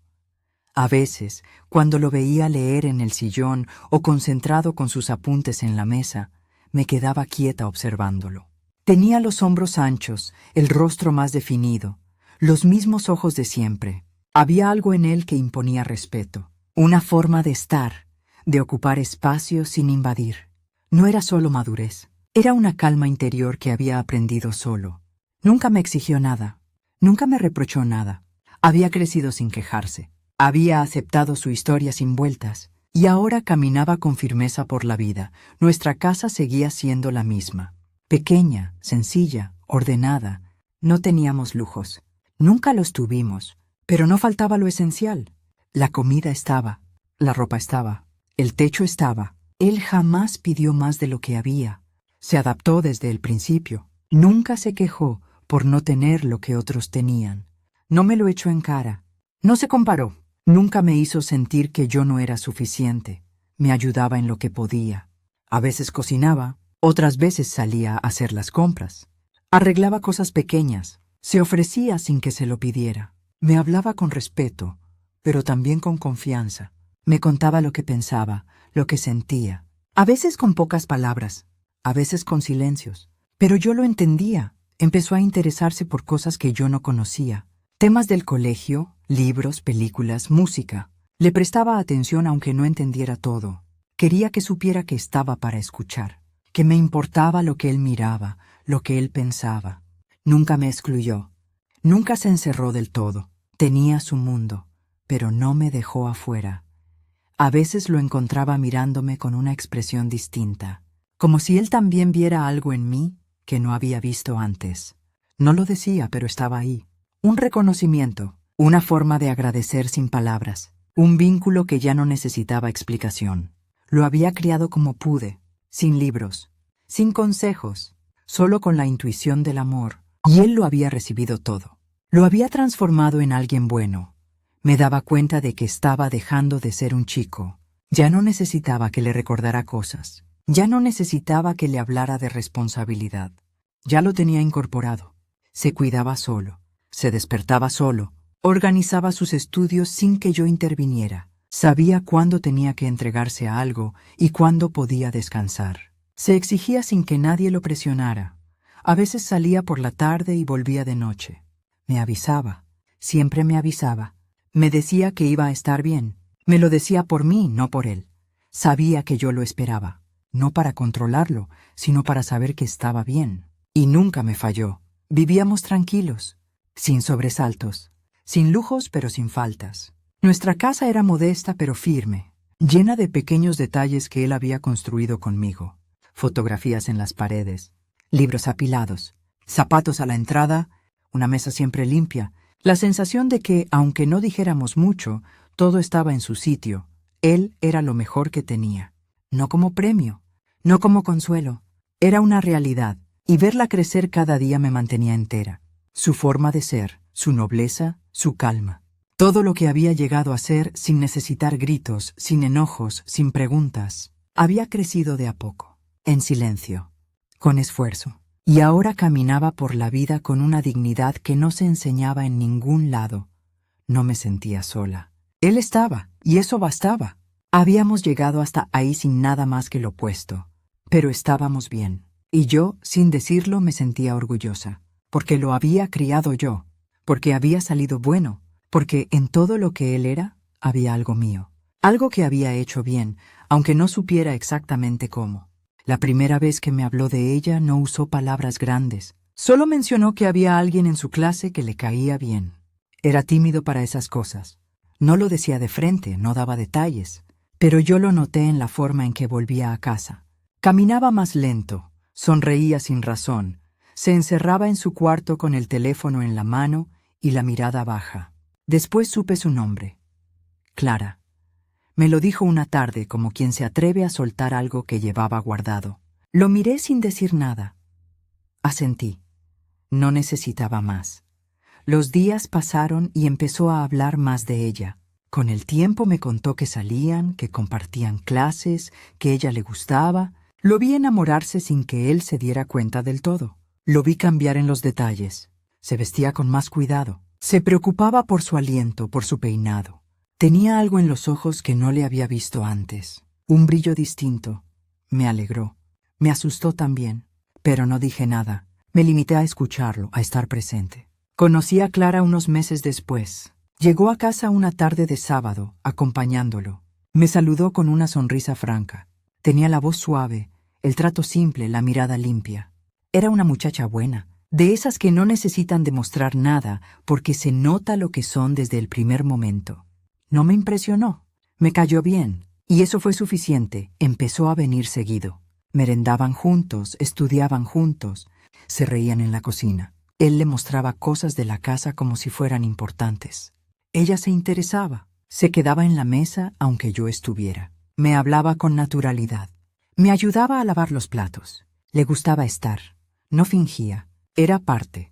A veces, cuando lo veía leer en el sillón o concentrado con sus apuntes en la mesa, me quedaba quieta observándolo. Tenía los hombros anchos, el rostro más definido, los mismos ojos de siempre. Había algo en él que imponía respeto, una forma de estar, de ocupar espacio sin invadir. No era solo madurez, era una calma interior que había aprendido solo. Nunca me exigió nada, nunca me reprochó nada. Había crecido sin quejarse. Había aceptado su historia sin vueltas, y ahora caminaba con firmeza por la vida. Nuestra casa seguía siendo la misma. Pequeña, sencilla, ordenada. No teníamos lujos. Nunca los tuvimos, pero no faltaba lo esencial. La comida estaba, la ropa estaba, el techo estaba. Él jamás pidió más de lo que había. Se adaptó desde el principio. Nunca se quejó por no tener lo que otros tenían. No me lo echó en cara. No se comparó. Nunca me hizo sentir que yo no era suficiente. Me ayudaba en lo que podía. A veces cocinaba, otras veces salía a hacer las compras. Arreglaba cosas pequeñas. Se ofrecía sin que se lo pidiera. Me hablaba con respeto, pero también con confianza. Me contaba lo que pensaba, lo que sentía. A veces con pocas palabras, a veces con silencios. Pero yo lo entendía. Empezó a interesarse por cosas que yo no conocía. Temas del colegio, libros, películas, música. Le prestaba atención aunque no entendiera todo. Quería que supiera que estaba para escuchar, que me importaba lo que él miraba, lo que él pensaba. Nunca me excluyó. Nunca se encerró del todo. Tenía su mundo, pero no me dejó afuera. A veces lo encontraba mirándome con una expresión distinta, como si él también viera algo en mí que no había visto antes. No lo decía, pero estaba ahí. Un reconocimiento, una forma de agradecer sin palabras, un vínculo que ya no necesitaba explicación. Lo había criado como pude, sin libros, sin consejos, solo con la intuición del amor, y él lo había recibido todo. Lo había transformado en alguien bueno. Me daba cuenta de que estaba dejando de ser un chico. Ya no necesitaba que le recordara cosas. Ya no necesitaba que le hablara de responsabilidad. Ya lo tenía incorporado. Se cuidaba solo. Se despertaba solo. Organizaba sus estudios sin que yo interviniera. Sabía cuándo tenía que entregarse a algo y cuándo podía descansar. Se exigía sin que nadie lo presionara. A veces salía por la tarde y volvía de noche. Me avisaba. Siempre me avisaba. Me decía que iba a estar bien. Me lo decía por mí, no por él. Sabía que yo lo esperaba. No para controlarlo, sino para saber que estaba bien. Y nunca me falló. Vivíamos tranquilos, sin sobresaltos, sin lujos pero sin faltas. Nuestra casa era modesta pero firme, llena de pequeños detalles que él había construido conmigo. Fotografías en las paredes, libros apilados, zapatos a la entrada, una mesa siempre limpia, la sensación de que, aunque no dijéramos mucho, todo estaba en su sitio. Él era lo mejor que tenía. No como premio, no como consuelo. Era una realidad, y verla crecer cada día me mantenía entera. Su forma de ser, su nobleza, su calma. Todo lo que había llegado a ser sin necesitar gritos, sin enojos, sin preguntas. Había crecido de a poco, en silencio, con esfuerzo. Y ahora caminaba por la vida con una dignidad que no se enseñaba en ningún lado. No me sentía sola. Él estaba, y eso bastaba. Habíamos llegado hasta ahí sin nada más que lo opuesto. Pero estábamos bien. Y yo, sin decirlo, me sentía orgullosa. Porque lo había criado yo. Porque había salido bueno. Porque en todo lo que él era, había algo mío. Algo que había hecho bien, aunque no supiera exactamente cómo. La primera vez que me habló de ella no usó palabras grandes. Solo mencionó que había alguien en su clase que le caía bien. Era tímido para esas cosas. No lo decía de frente, no daba detalles. Pero yo lo noté en la forma en que volvía a casa. Caminaba más lento, sonreía sin razón, se encerraba en su cuarto con el teléfono en la mano y la mirada baja. Después supe su nombre. Clara. Me lo dijo una tarde como quien se atreve a soltar algo que llevaba guardado. Lo miré sin decir nada. Asentí. No necesitaba más. Los días pasaron y empezó a hablar más de ella. Con el tiempo me contó que salían, que compartían clases, que ella le gustaba. Lo vi enamorarse sin que él se diera cuenta del todo. Lo vi cambiar en los detalles. Se vestía con más cuidado. Se preocupaba por su aliento, por su peinado. Tenía algo en los ojos que no le había visto antes. Un brillo distinto. Me alegró. Me asustó también. Pero no dije nada. Me limité a escucharlo, a estar presente. Conocí a Clara unos meses después. Llegó a casa una tarde de sábado, acompañándolo. Me saludó con una sonrisa franca. Tenía la voz suave, el trato simple, la mirada limpia. Era una muchacha buena, de esas que no necesitan demostrar nada porque se nota lo que son desde el primer momento. No me impresionó. Me cayó bien. Y eso fue suficiente. Empezó a venir seguido. Merendaban juntos, estudiaban juntos, se reían en la cocina. Él le mostraba cosas de la casa como si fueran importantes. Ella se interesaba. Se quedaba en la mesa aunque yo estuviera. Me hablaba con naturalidad. Me ayudaba a lavar los platos. Le gustaba estar. No fingía. Era parte.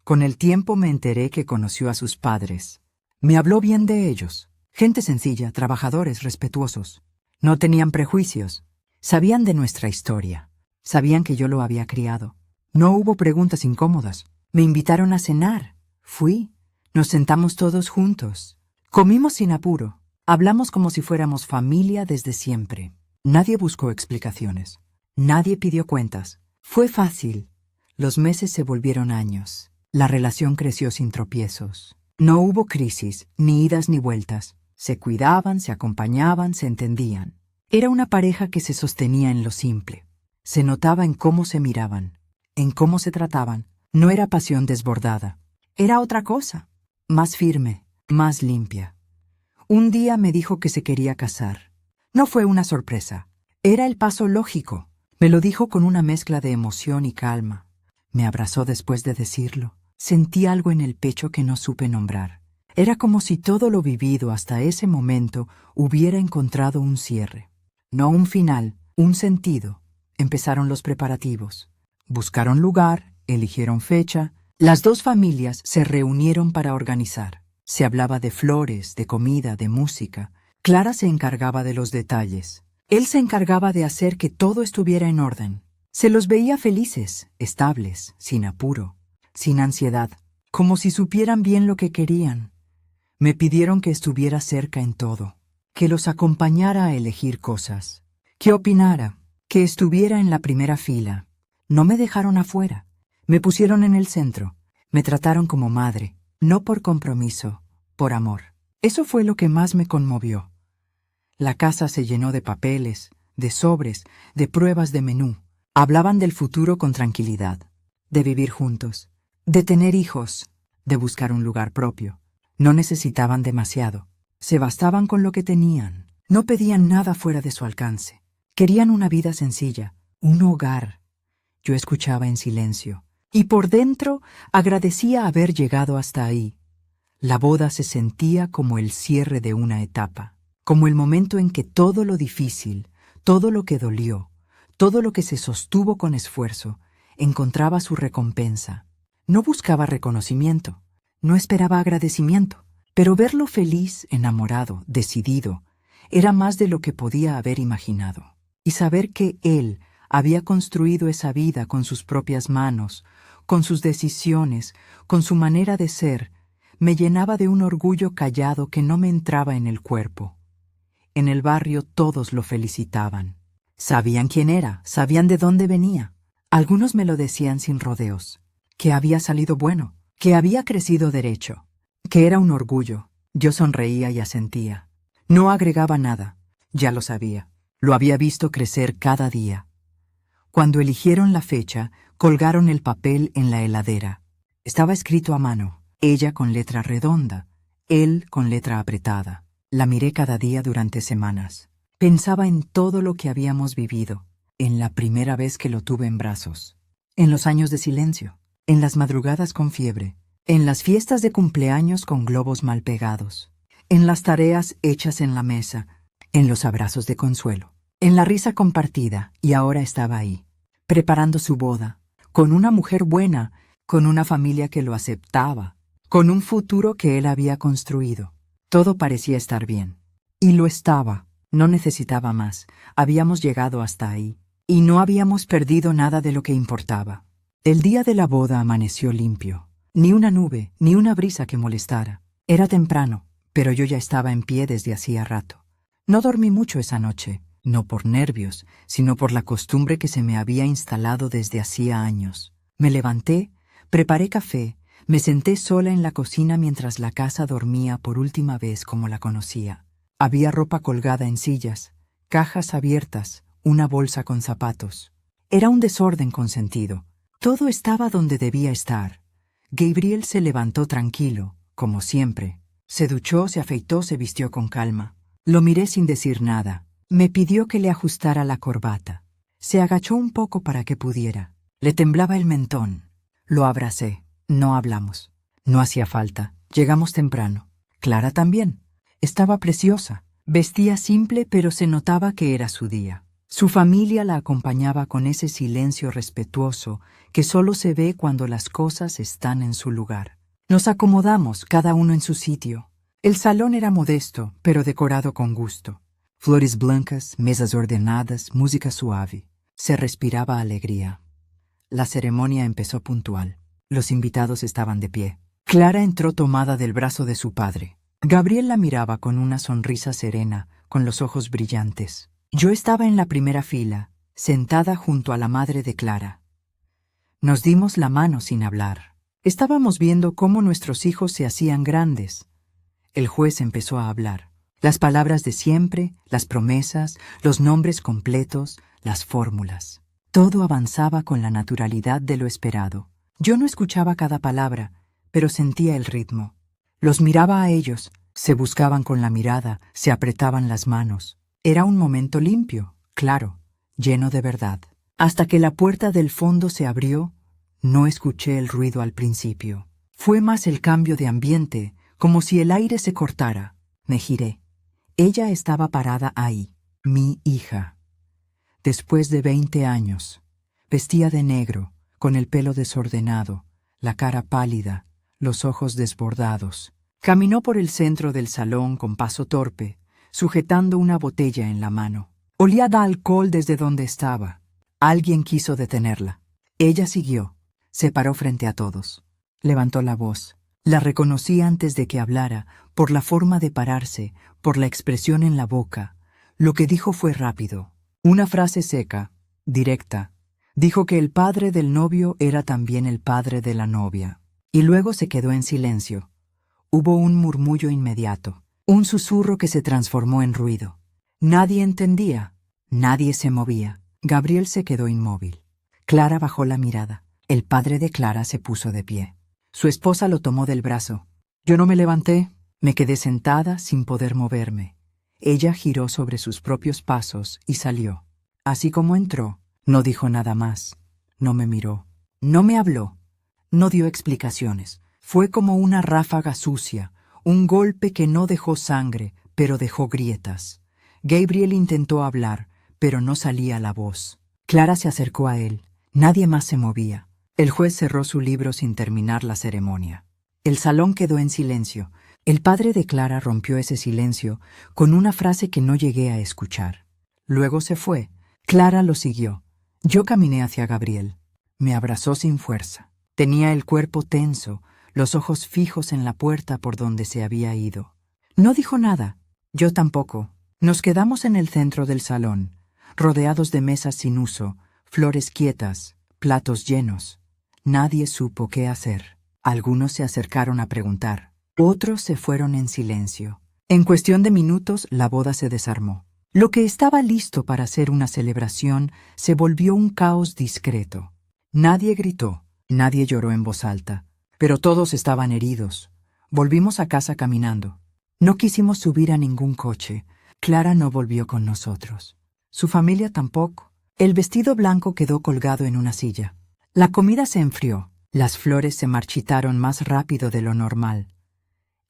Con el tiempo me enteré que conoció a sus padres. Me habló bien de ellos. Gente sencilla, trabajadores, respetuosos. No tenían prejuicios. Sabían de nuestra historia. Sabían que yo lo había criado. No hubo preguntas incómodas. Me invitaron a cenar. Fui. Nos sentamos todos juntos. Comimos sin apuro. Hablamos como si fuéramos familia desde siempre. Nadie buscó explicaciones. Nadie pidió cuentas. Fue fácil. Los meses se volvieron años. La relación creció sin tropiezos. No hubo crisis, ni idas ni vueltas. Se cuidaban, se acompañaban, se entendían. Era una pareja que se sostenía en lo simple. Se notaba en cómo se miraban, en cómo se trataban. No era pasión desbordada. Era otra cosa, más firme, más limpia. Un día me dijo que se quería casar. No fue una sorpresa. Era el paso lógico. Me lo dijo con una mezcla de emoción y calma. Me abrazó después de decirlo. Sentí algo en el pecho que no supe nombrar. Era como si todo lo vivido hasta ese momento hubiera encontrado un cierre. No un final, un sentido. Empezaron los preparativos. Buscaron lugar, eligieron fecha. Las dos familias se reunieron para organizar. Se hablaba de flores, de comida, de música. Clara se encargaba de los detalles. Él se encargaba de hacer que todo estuviera en orden. Se los veía felices, estables, sin apuro, sin ansiedad, como si supieran bien lo que querían. Me pidieron que estuviera cerca en todo, que los acompañara a elegir cosas, que opinara, que estuviera en la primera fila. No me dejaron afuera, me pusieron en el centro, me trataron como madre, no por compromiso, por amor. Eso fue lo que más me conmovió. La casa se llenó de papeles, de sobres, de pruebas de menú. Hablaban del futuro con tranquilidad, de vivir juntos, de tener hijos, de buscar un lugar propio. No necesitaban demasiado, se bastaban con lo que tenían. No pedían nada fuera de su alcance. Querían una vida sencilla, un hogar. Yo escuchaba en silencio, y por dentro agradecía haber llegado hasta ahí. La boda se sentía como el cierre de una etapa, como el momento en que todo lo difícil, todo lo que dolió, todo lo que se sostuvo con esfuerzo, encontraba su recompensa. No buscaba reconocimiento, no esperaba agradecimiento, pero verlo feliz, enamorado, decidido, era más de lo que podía haber imaginado. Y saber que él había construido esa vida con sus propias manos, con sus decisiones, con su manera de ser, me llenaba de un orgullo callado que no me entraba en el cuerpo. En el barrio todos lo felicitaban. Sabían quién era, sabían de dónde venía. Algunos me lo decían sin rodeos, que había salido bueno, que había crecido derecho, que era un orgullo. Yo sonreía y asentía. No agregaba nada, ya lo sabía. Lo había visto crecer cada día. Cuando eligieron la fecha, colgaron el papel en la heladera. Estaba escrito a mano, ella con letra redonda, él con letra apretada. La miré cada día durante semanas. Pensaba en todo lo que habíamos vivido, en la primera vez que lo tuve en brazos, en los años de silencio, en las madrugadas con fiebre, en las fiestas de cumpleaños con globos mal pegados, en las tareas hechas en la mesa, en los abrazos de consuelo, en la risa compartida, y ahora estaba ahí, preparando su boda, con una mujer buena, con una familia que lo aceptaba, con un futuro que él había construido. Todo parecía estar bien. Y lo estaba. No necesitaba más. Habíamos llegado hasta ahí. Y no habíamos perdido nada de lo que importaba. El día de la boda amaneció limpio. Ni una nube, ni una brisa que molestara. Era temprano, pero yo ya estaba en pie desde hacía rato. No dormí mucho esa noche, no por nervios, sino por la costumbre que se me había instalado desde hacía años. Me levanté, preparé café, me senté sola en la cocina mientras la casa dormía por última vez como la conocía. Había ropa colgada en sillas, cajas abiertas, una bolsa con zapatos. Era un desorden consentido. Todo estaba donde debía estar. Gabriel se levantó tranquilo, como siempre. Se duchó, se afeitó, se vistió con calma. Lo miré sin decir nada. Me pidió que le ajustara la corbata. Se agachó un poco para que pudiera. Le temblaba el mentón. Lo abracé. No hablamos. No hacía falta. Llegamos temprano. Clara también. Estaba preciosa. Vestía simple, pero se notaba que era su día. Su familia la acompañaba con ese silencio respetuoso que solo se ve cuando las cosas están en su lugar. Nos acomodamos, cada uno en su sitio. El salón era modesto, pero decorado con gusto. Flores blancas, mesas ordenadas, música suave. Se respiraba alegría. La ceremonia empezó puntual. Los invitados estaban de pie. Clara entró tomada del brazo de su padre. Gabriel la miraba con una sonrisa serena, con los ojos brillantes. Yo estaba en la primera fila, sentada junto a la madre de Clara. Nos dimos la mano sin hablar. Estábamos viendo cómo nuestros hijos se hacían grandes. El juez empezó a hablar. Las palabras de siempre, las promesas, los nombres completos, las fórmulas. Todo avanzaba con la naturalidad de lo esperado. Yo no escuchaba cada palabra, pero sentía el ritmo. Los miraba a ellos, se buscaban con la mirada, se apretaban las manos. Era un momento limpio, claro, lleno de verdad. Hasta que la puerta del fondo se abrió, no escuché el ruido al principio. Fue más el cambio de ambiente, como si el aire se cortara. Me giré. Ella estaba parada ahí, Mi hija. Después de 20 años, vestía de negro, con el pelo desordenado, la cara pálida, los ojos desbordados. Caminó por el centro del salón con paso torpe, sujetando una botella en la mano. Olía a alcohol desde donde estaba. Alguien quiso detenerla. Ella siguió. Se paró frente a todos. Levantó la voz. La reconocí antes de que hablara, por la forma de pararse, por la expresión en la boca. Lo que dijo fue rápido. Una frase seca, directa. Dijo que el padre del novio era también el padre de la novia. Y luego se quedó en silencio. Hubo un murmullo inmediato, un susurro que se transformó en ruido. Nadie entendía, nadie se movía. Gabriel se quedó inmóvil. Clara bajó la mirada. El padre de Clara se puso de pie. Su esposa lo tomó del brazo. Yo no me levanté, me quedé sentada sin poder moverme. Ella giró sobre sus propios pasos y salió. Así como entró, no dijo nada más. No me miró. No me habló. No dio explicaciones. Fue como una ráfaga sucia, un golpe que no dejó sangre, pero dejó grietas. Gabriel intentó hablar, pero no salía la voz. Clara se acercó a él. Nadie más se movía. El juez cerró su libro sin terminar la ceremonia. El salón quedó en silencio. El padre de Clara rompió ese silencio con una frase que no llegué a escuchar. Luego se fue. Clara lo siguió. Yo caminé hacia Gabriel. Me abrazó sin fuerza. Tenía el cuerpo tenso, los ojos fijos en la puerta por donde se había ido. No dijo nada. Yo tampoco. Nos quedamos en el centro del salón, rodeados de mesas sin uso, flores quietas, platos llenos. Nadie supo qué hacer. Algunos se acercaron a preguntar. Otros se fueron en silencio. En cuestión de minutos, la boda se desarmó. Lo que estaba listo para ser una celebración se volvió un caos discreto. Nadie gritó, nadie lloró en voz alta, pero todos estaban heridos. Volvimos a casa caminando. No quisimos subir a ningún coche. Clara no volvió con nosotros. Su familia tampoco. El vestido blanco quedó colgado en una silla. La comida se enfrió. Las flores se marchitaron más rápido de lo normal.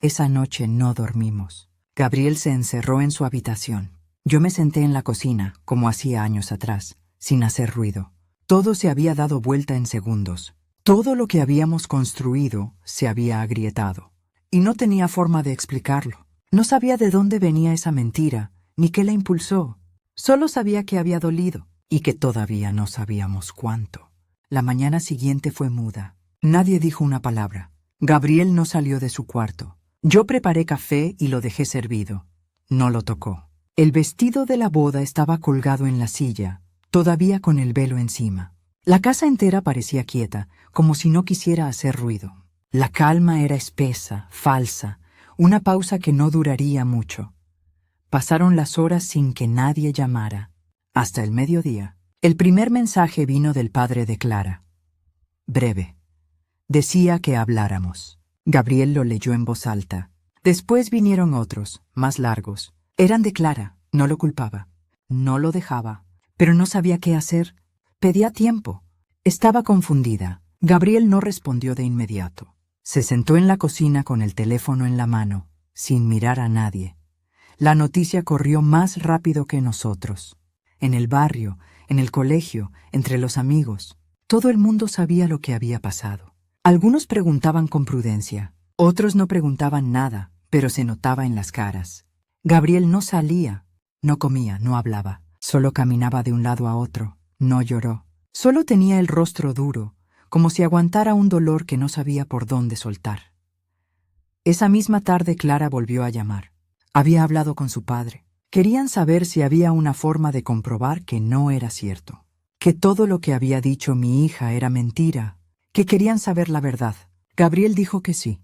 Esa noche no dormimos. Gabriel se encerró en su habitación. Yo me senté en la cocina, como hacía años atrás, sin hacer ruido. Todo se había dado vuelta en segundos. Todo lo que habíamos construido se había agrietado. Y no tenía forma de explicarlo. No sabía de dónde venía esa mentira, ni qué la impulsó. Solo sabía que había dolido, y que todavía no sabíamos cuánto. La mañana siguiente fue muda. Nadie dijo una palabra. Gabriel no salió de su cuarto. Yo preparé café y lo dejé servido. No lo tocó. El vestido de la boda estaba colgado en la silla, todavía con el velo encima. La casa entera parecía quieta, como si no quisiera hacer ruido. La calma era espesa, falsa, una pausa que no duraría mucho. Pasaron las horas sin que nadie llamara. Hasta el mediodía. El primer mensaje vino del padre de Clara. Breve. Decía que habláramos. Gabriel lo leyó en voz alta. Después vinieron otros, más largos. Eran de Clara. No lo culpaba. No lo dejaba. Pero no sabía qué hacer. Pedía tiempo. Estaba confundida. Gabriel no respondió de inmediato. Se sentó en la cocina con el teléfono en la mano, sin mirar a nadie. La noticia corrió más rápido que nosotros. En el barrio, en el colegio, entre los amigos. Todo el mundo sabía lo que había pasado. Algunos preguntaban con prudencia. Otros no preguntaban nada, pero se notaba en las caras. Gabriel no salía, no comía, no hablaba. Solo caminaba de un lado a otro. No lloró. Solo tenía el rostro duro, como si aguantara un dolor que no sabía por dónde soltar. Esa misma tarde Clara volvió a llamar. Había hablado con su padre. Querían saber si había una forma de comprobar que no era cierto, que todo lo que había dicho mi hija era mentira, que querían saber la verdad. Gabriel dijo que sí,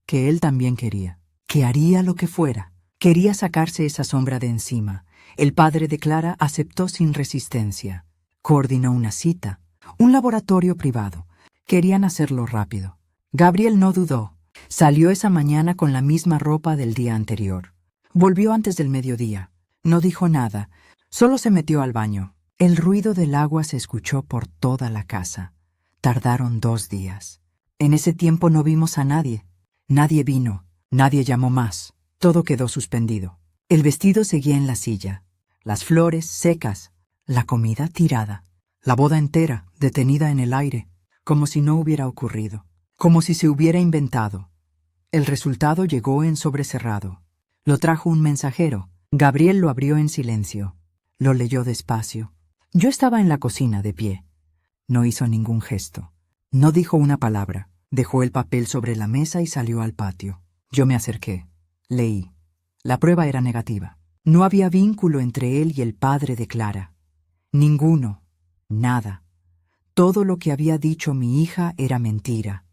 que él también quería, que haría lo que fuera. Quería sacarse esa sombra de encima. El padre de Clara aceptó sin resistencia. Coordinó una cita, un laboratorio privado. Querían hacerlo rápido. Gabriel no dudó. Salió esa mañana con la misma ropa del día anterior. Volvió antes del mediodía. No dijo nada. Solo se metió al baño. El ruido del agua se escuchó por toda la casa. Tardaron 2 días. En ese tiempo no vimos a nadie. Nadie vino. Nadie llamó más. Todo quedó suspendido. El vestido seguía en la silla. las flores secas, la comida tirada, la boda entera detenida en el aire, como si no hubiera ocurrido, como si se hubiera inventado. El resultado llegó en sobrecerrado. Lo trajo un mensajero. Gabriel lo abrió en silencio. Lo leyó despacio. Yo estaba en la cocina de pie. No hizo ningún gesto. No dijo una palabra. Dejó el papel sobre la mesa y salió al patio. Yo me acerqué. Leí. La prueba era negativa. No había vínculo entre él y el padre de Clara. Ninguno. Nada. Todo lo que había dicho mi hija era mentira.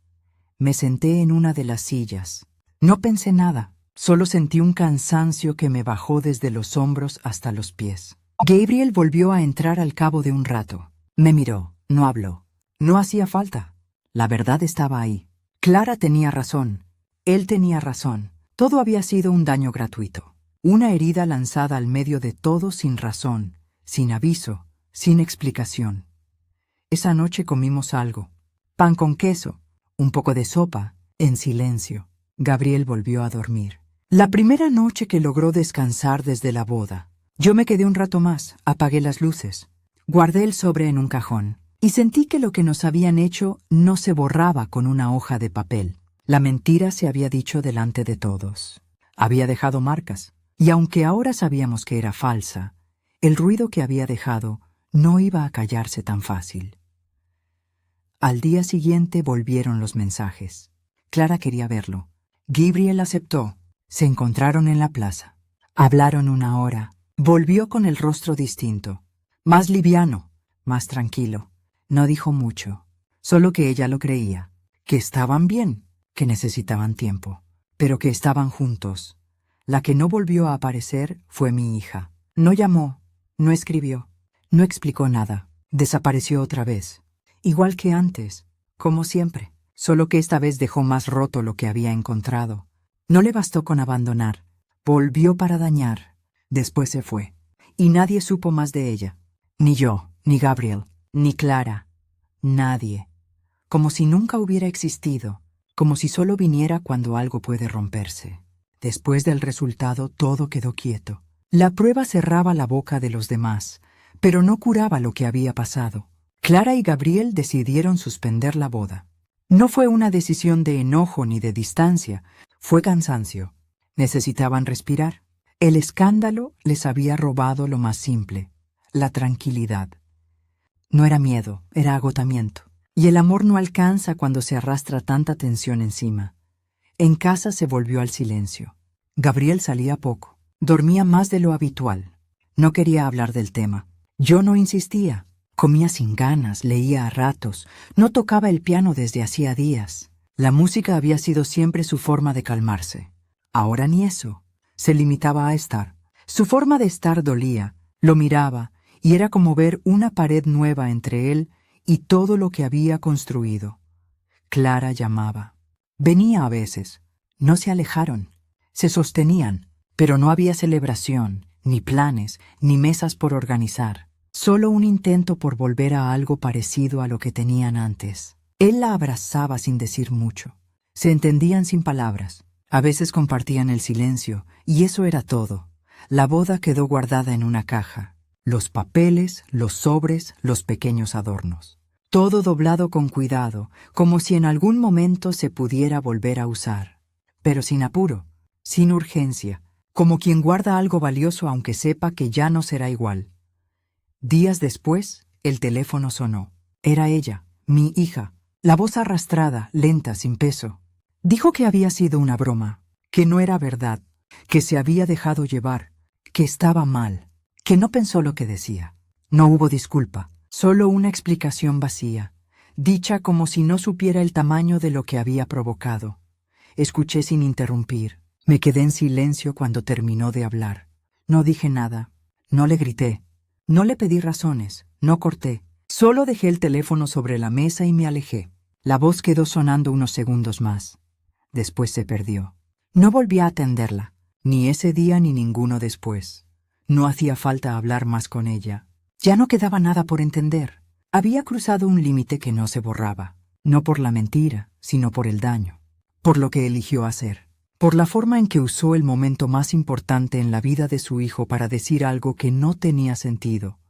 Me senté en una de las sillas. No pensé nada. Solo sentí un cansancio que me bajó desde los hombros hasta los pies. Gabriel volvió a entrar al cabo de un rato. Me miró. No habló. No hacía falta. La verdad estaba ahí. Clara tenía razón. Él tenía razón. Todo había sido un daño gratuito. Una herida lanzada al medio de todo sin razón, sin aviso, sin explicación. Esa noche comimos algo. Pan con queso, un poco de sopa, en silencio. Gabriel volvió a dormir. La primera noche que logró descansar desde la boda. Yo me quedé un rato más, apagué las luces. Guardé el sobre en un cajón. Y sentí que lo que nos habían hecho no se borraba con una hoja de papel. La mentira se había dicho delante de todos. Había dejado marcas. Y aunque ahora sabíamos que era falsa, el ruido que había dejado no iba a callarse tan fácil. Al día siguiente volvieron los mensajes. Clara quería verlo. Gabriel aceptó. Se encontraron en la plaza. Hablaron una hora. Volvió con el rostro distinto. Más liviano, más tranquilo. No dijo mucho. Solo que ella lo creía. Que estaban bien, que necesitaban tiempo. Pero que estaban juntos. La que no volvió a aparecer fue mi hija. No llamó, no escribió, no explicó nada. Desapareció otra vez. Igual que antes, como siempre. Solo que esta vez dejó más roto lo que había encontrado. No le bastó con abandonar. Volvió para dañar. Después se fue. Y nadie supo más de ella. Ni yo, ni Gabriel, ni Clara. Nadie. Como si nunca hubiera existido. Como si solo viniera cuando algo puede romperse. Después del resultado todo quedó quieto. La prueba cerraba la boca de los demás, pero no curaba lo que había pasado. Clara y Gabriel decidieron suspender la boda. No fue una decisión de enojo ni de distancia, fue cansancio. Necesitaban respirar. El escándalo les había robado lo más simple, la tranquilidad. No era miedo, era agotamiento. Y el amor no alcanza cuando se arrastra tanta tensión encima. En casa se volvió al silencio. Gabriel salía poco. Dormía más de lo habitual. No quería hablar del tema. Yo no insistía. Comía sin ganas, leía a ratos. No tocaba el piano desde hacía días. La música había sido siempre su forma de calmarse. Ahora ni eso. Se limitaba a estar. Su forma de estar dolía. Lo miraba, y era como ver una pared nueva entre él y todo lo que había construido. Clara llamaba. Venía a veces. No se alejaron. Se sostenían, pero no había celebración, ni planes, ni mesas por organizar. Solo un intento por volver a algo parecido a lo que tenían antes. Él la abrazaba sin decir mucho. Se entendían sin palabras. A veces compartían el silencio, y eso era todo. La boda quedó guardada en una caja. Los papeles, los sobres, los pequeños adornos. Todo doblado con cuidado, como si en algún momento se pudiera volver a usar. Pero sin apuro, sin urgencia, como quien guarda algo valioso aunque sepa que ya no será igual. Días después, el teléfono sonó. Era ella, mi hija, la voz arrastrada, lenta, sin peso. Dijo que había sido una broma, que no era verdad, que se había dejado llevar, que estaba mal, que no pensó lo que decía. No hubo disculpa, solo una explicación vacía, dicha como si no supiera el tamaño de lo que había provocado. Escuché sin interrumpir. Me quedé en silencio cuando terminó de hablar. No dije nada, no le grité, no le pedí razones, no corté. Solo dejé el teléfono sobre la mesa y me alejé. La voz quedó sonando unos segundos más. Después se perdió. No volví a atenderla, ni ese día ni ninguno después. No hacía falta hablar más con ella. Ya no quedaba nada por entender. Había cruzado un límite que no se borraba, no por la mentira, sino por el daño, por lo que eligió hacer. por la forma en que usó el momento más importante en la vida de su hijo para decir algo que no tenía sentido,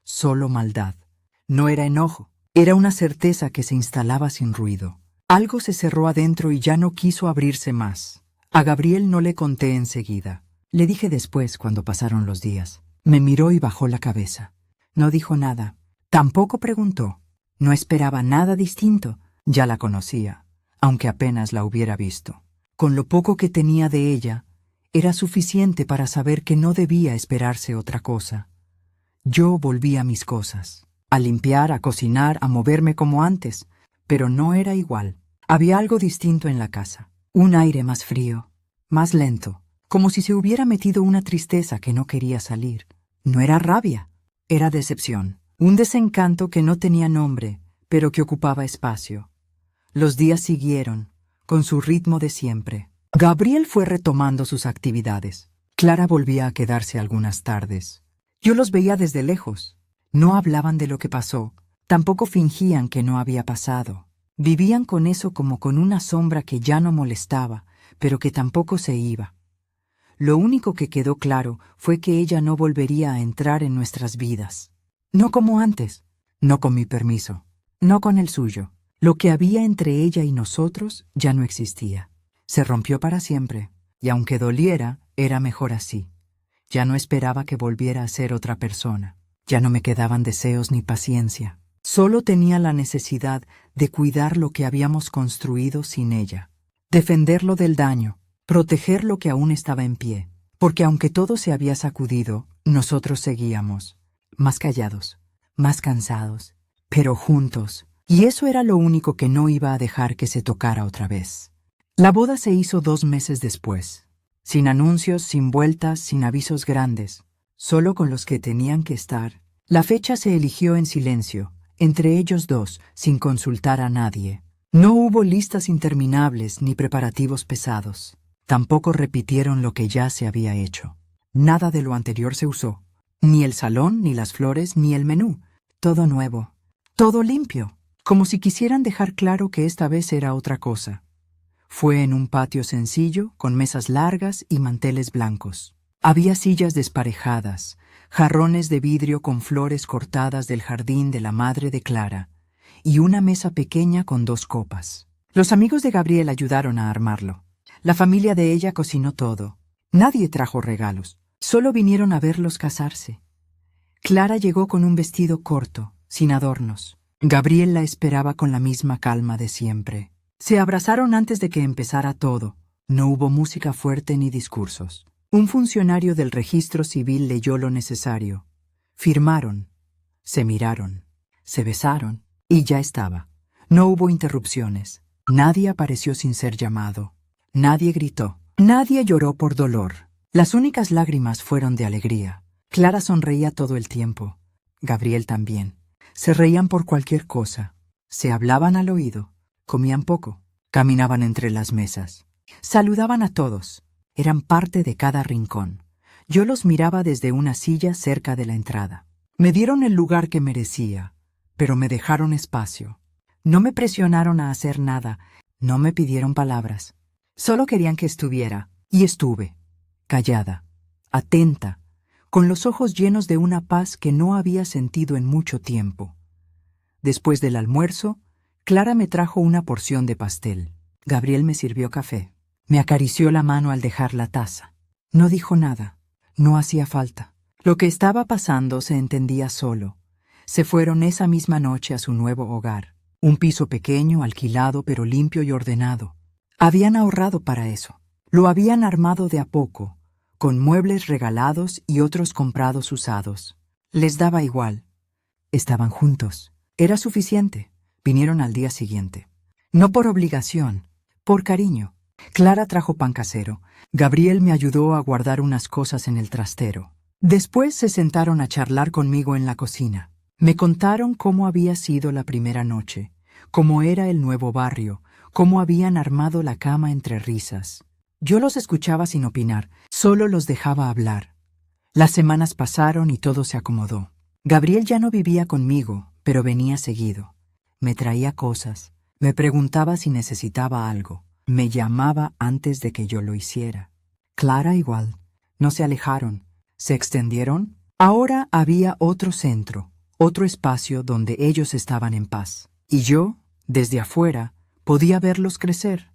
solo maldad. No era enojo, era una certeza que se instalaba sin ruido. Algo se cerró adentro y ya no quiso abrirse más. A Gabriel no le conté enseguida. Le dije después, cuando pasaron los días. Me miró y bajó la cabeza. No dijo nada. Tampoco preguntó. No esperaba nada distinto. Ya la conocía, aunque apenas la hubiera visto. Con lo poco que tenía de ella, era suficiente para saber que no debía esperarse otra cosa. Yo volví a mis cosas, a limpiar, a cocinar, a moverme como antes, pero no era igual. Había algo distinto en la casa, un aire más frío, más lento, como si se hubiera metido una tristeza que no quería salir. No era rabia, era decepción, un desencanto que no tenía nombre, pero que ocupaba espacio. Los días siguieron, con su ritmo de siempre. Gabriel fue retomando sus actividades. Clara volvía a quedarse algunas tardes. Yo los veía desde lejos. No hablaban de lo que pasó, tampoco fingían que no había pasado. Vivían con eso como con una sombra que ya no molestaba, pero que tampoco se iba. Lo único que quedó claro fue que ella no volvería a entrar en nuestras vidas. No como antes, no con mi permiso, no con el suyo. Lo que había entre ella y nosotros ya no existía. Se rompió para siempre, y aunque doliera, era mejor así. Ya no esperaba que volviera a ser otra persona. Ya no me quedaban deseos ni paciencia. Solo tenía la necesidad de cuidar lo que habíamos construido sin ella. Defenderlo del daño, proteger lo que aún estaba en pie. Porque aunque todo se había sacudido, nosotros seguíamos. Más callados, más cansados, pero juntos. Y eso era lo único que no iba a dejar que se tocara otra vez. La boda se hizo 2 meses después. Sin anuncios, sin vueltas, sin avisos grandes. Solo con los que tenían que estar. La fecha se eligió en silencio, entre ellos dos, sin consultar a nadie. No hubo listas interminables ni preparativos pesados. Tampoco repitieron lo que ya se había hecho. Nada de lo anterior se usó. Ni el salón, ni las flores, ni el menú. Todo nuevo. Todo limpio. Como si quisieran dejar claro que esta vez era otra cosa. Fue en un patio sencillo, con mesas largas y manteles blancos. Había sillas desparejadas, jarrones de vidrio con flores cortadas del jardín de la madre de Clara, y una mesa pequeña con 2 copas. Los amigos de Gabriel ayudaron a armarlo. La familia de ella cocinó todo. Nadie trajo regalos, solo vinieron a verlos casarse. Clara llegó con un vestido corto, sin adornos. Gabriel la esperaba con la misma calma de siempre. Se abrazaron antes de que empezara todo. No hubo música fuerte ni discursos. Un funcionario del registro civil leyó lo necesario. Firmaron, se miraron, se besaron y ya estaba. No hubo interrupciones. Nadie apareció sin ser llamado. Nadie gritó. Nadie lloró por dolor. Las únicas lágrimas fueron de alegría. Clara sonreía todo el tiempo. Gabriel también. Se reían por cualquier cosa. Se hablaban al oído. Comían poco. Caminaban entre las mesas. Saludaban a todos. Eran parte de cada rincón. Yo los miraba desde una silla cerca de la entrada. Me dieron el lugar que merecía, pero me dejaron espacio. No me presionaron a hacer nada. No me pidieron palabras. Solo querían que estuviera. Y estuve. Callada. Atenta. Con los ojos llenos de una paz que no había sentido en mucho tiempo. Después del almuerzo, Clara me trajo una porción de pastel. Gabriel me sirvió café. Me acarició la mano al dejar la taza. No dijo nada. No hacía falta. Lo que estaba pasando se entendía solo. Se fueron esa misma noche a su nuevo hogar. Un piso pequeño, alquilado, pero limpio y ordenado. Habían ahorrado para eso. Lo habían armado de a poco, con muebles regalados y otros comprados usados. Les daba igual. Estaban juntos. Era suficiente. Vinieron al día siguiente. No por obligación, por cariño. Clara trajo pan casero. Gabriel me ayudó a guardar unas cosas en el trastero. Después se sentaron a charlar conmigo en la cocina. Me contaron cómo había sido la primera noche, cómo era el nuevo barrio, cómo habían armado la cama entre risas. Yo los escuchaba sin opinar, solo los dejaba hablar. Las semanas pasaron y todo se acomodó. Gabriel ya no vivía conmigo, pero venía seguido. Me traía cosas, me preguntaba si necesitaba algo. Me llamaba antes de que yo lo hiciera. Clara igual. No se alejaron. ¿Se extendieron? Ahora había otro centro, otro espacio donde ellos estaban en paz. Y yo, desde afuera, podía verlos crecer.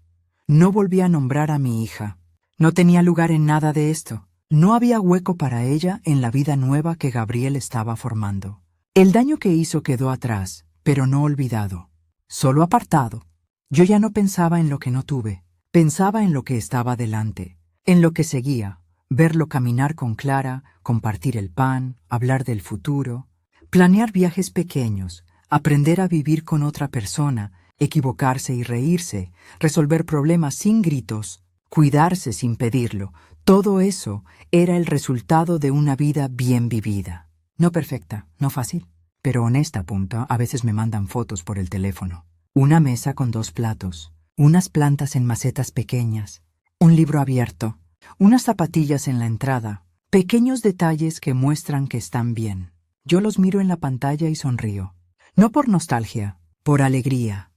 No volví a nombrar a mi hija. No tenía lugar en nada de esto. No había hueco para ella en la vida nueva que Gabriel estaba formando. El daño que hizo quedó atrás, pero no olvidado. Solo apartado. Yo ya no pensaba en lo que no tuve. Pensaba en lo que estaba delante, en lo que seguía. Verlo caminar con Clara, compartir el pan, hablar del futuro, planear viajes pequeños, aprender a vivir con otra persona, equivocarse y reírse, resolver problemas sin gritos, cuidarse sin pedirlo. Todo eso era el resultado de una vida bien vivida. No perfecta, no fácil, pero honesta. A veces me mandan fotos por el teléfono. Una mesa con 2 platos, unas plantas en macetas pequeñas, un libro abierto, unas zapatillas en la entrada, pequeños detalles que muestran que están bien. Yo los miro en la pantalla y sonrío. No por nostalgia, por alegría.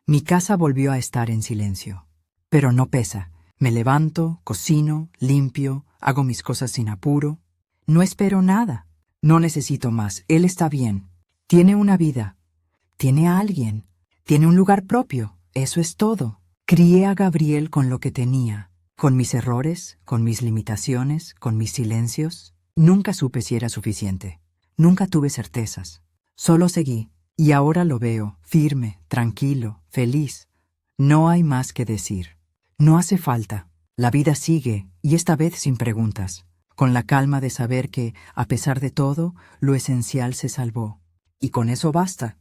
Mi casa volvió a estar en silencio. Pero no pesa. Me levanto, cocino, limpio, hago mis cosas sin apuro. No espero nada. No necesito más. Él está bien. Tiene una vida. Tiene a alguien. Tiene un lugar propio. Eso es todo. Crié a Gabriel con lo que tenía. Con mis errores, con mis limitaciones, con mis silencios. Nunca supe si era suficiente. Nunca tuve certezas. Solo seguí. Y ahora lo veo, firme, tranquilo, feliz. No hay más que decir. No hace falta. La vida sigue, y esta vez sin preguntas. Con la calma de saber que, a pesar de todo, lo esencial se salvó. Y con eso basta.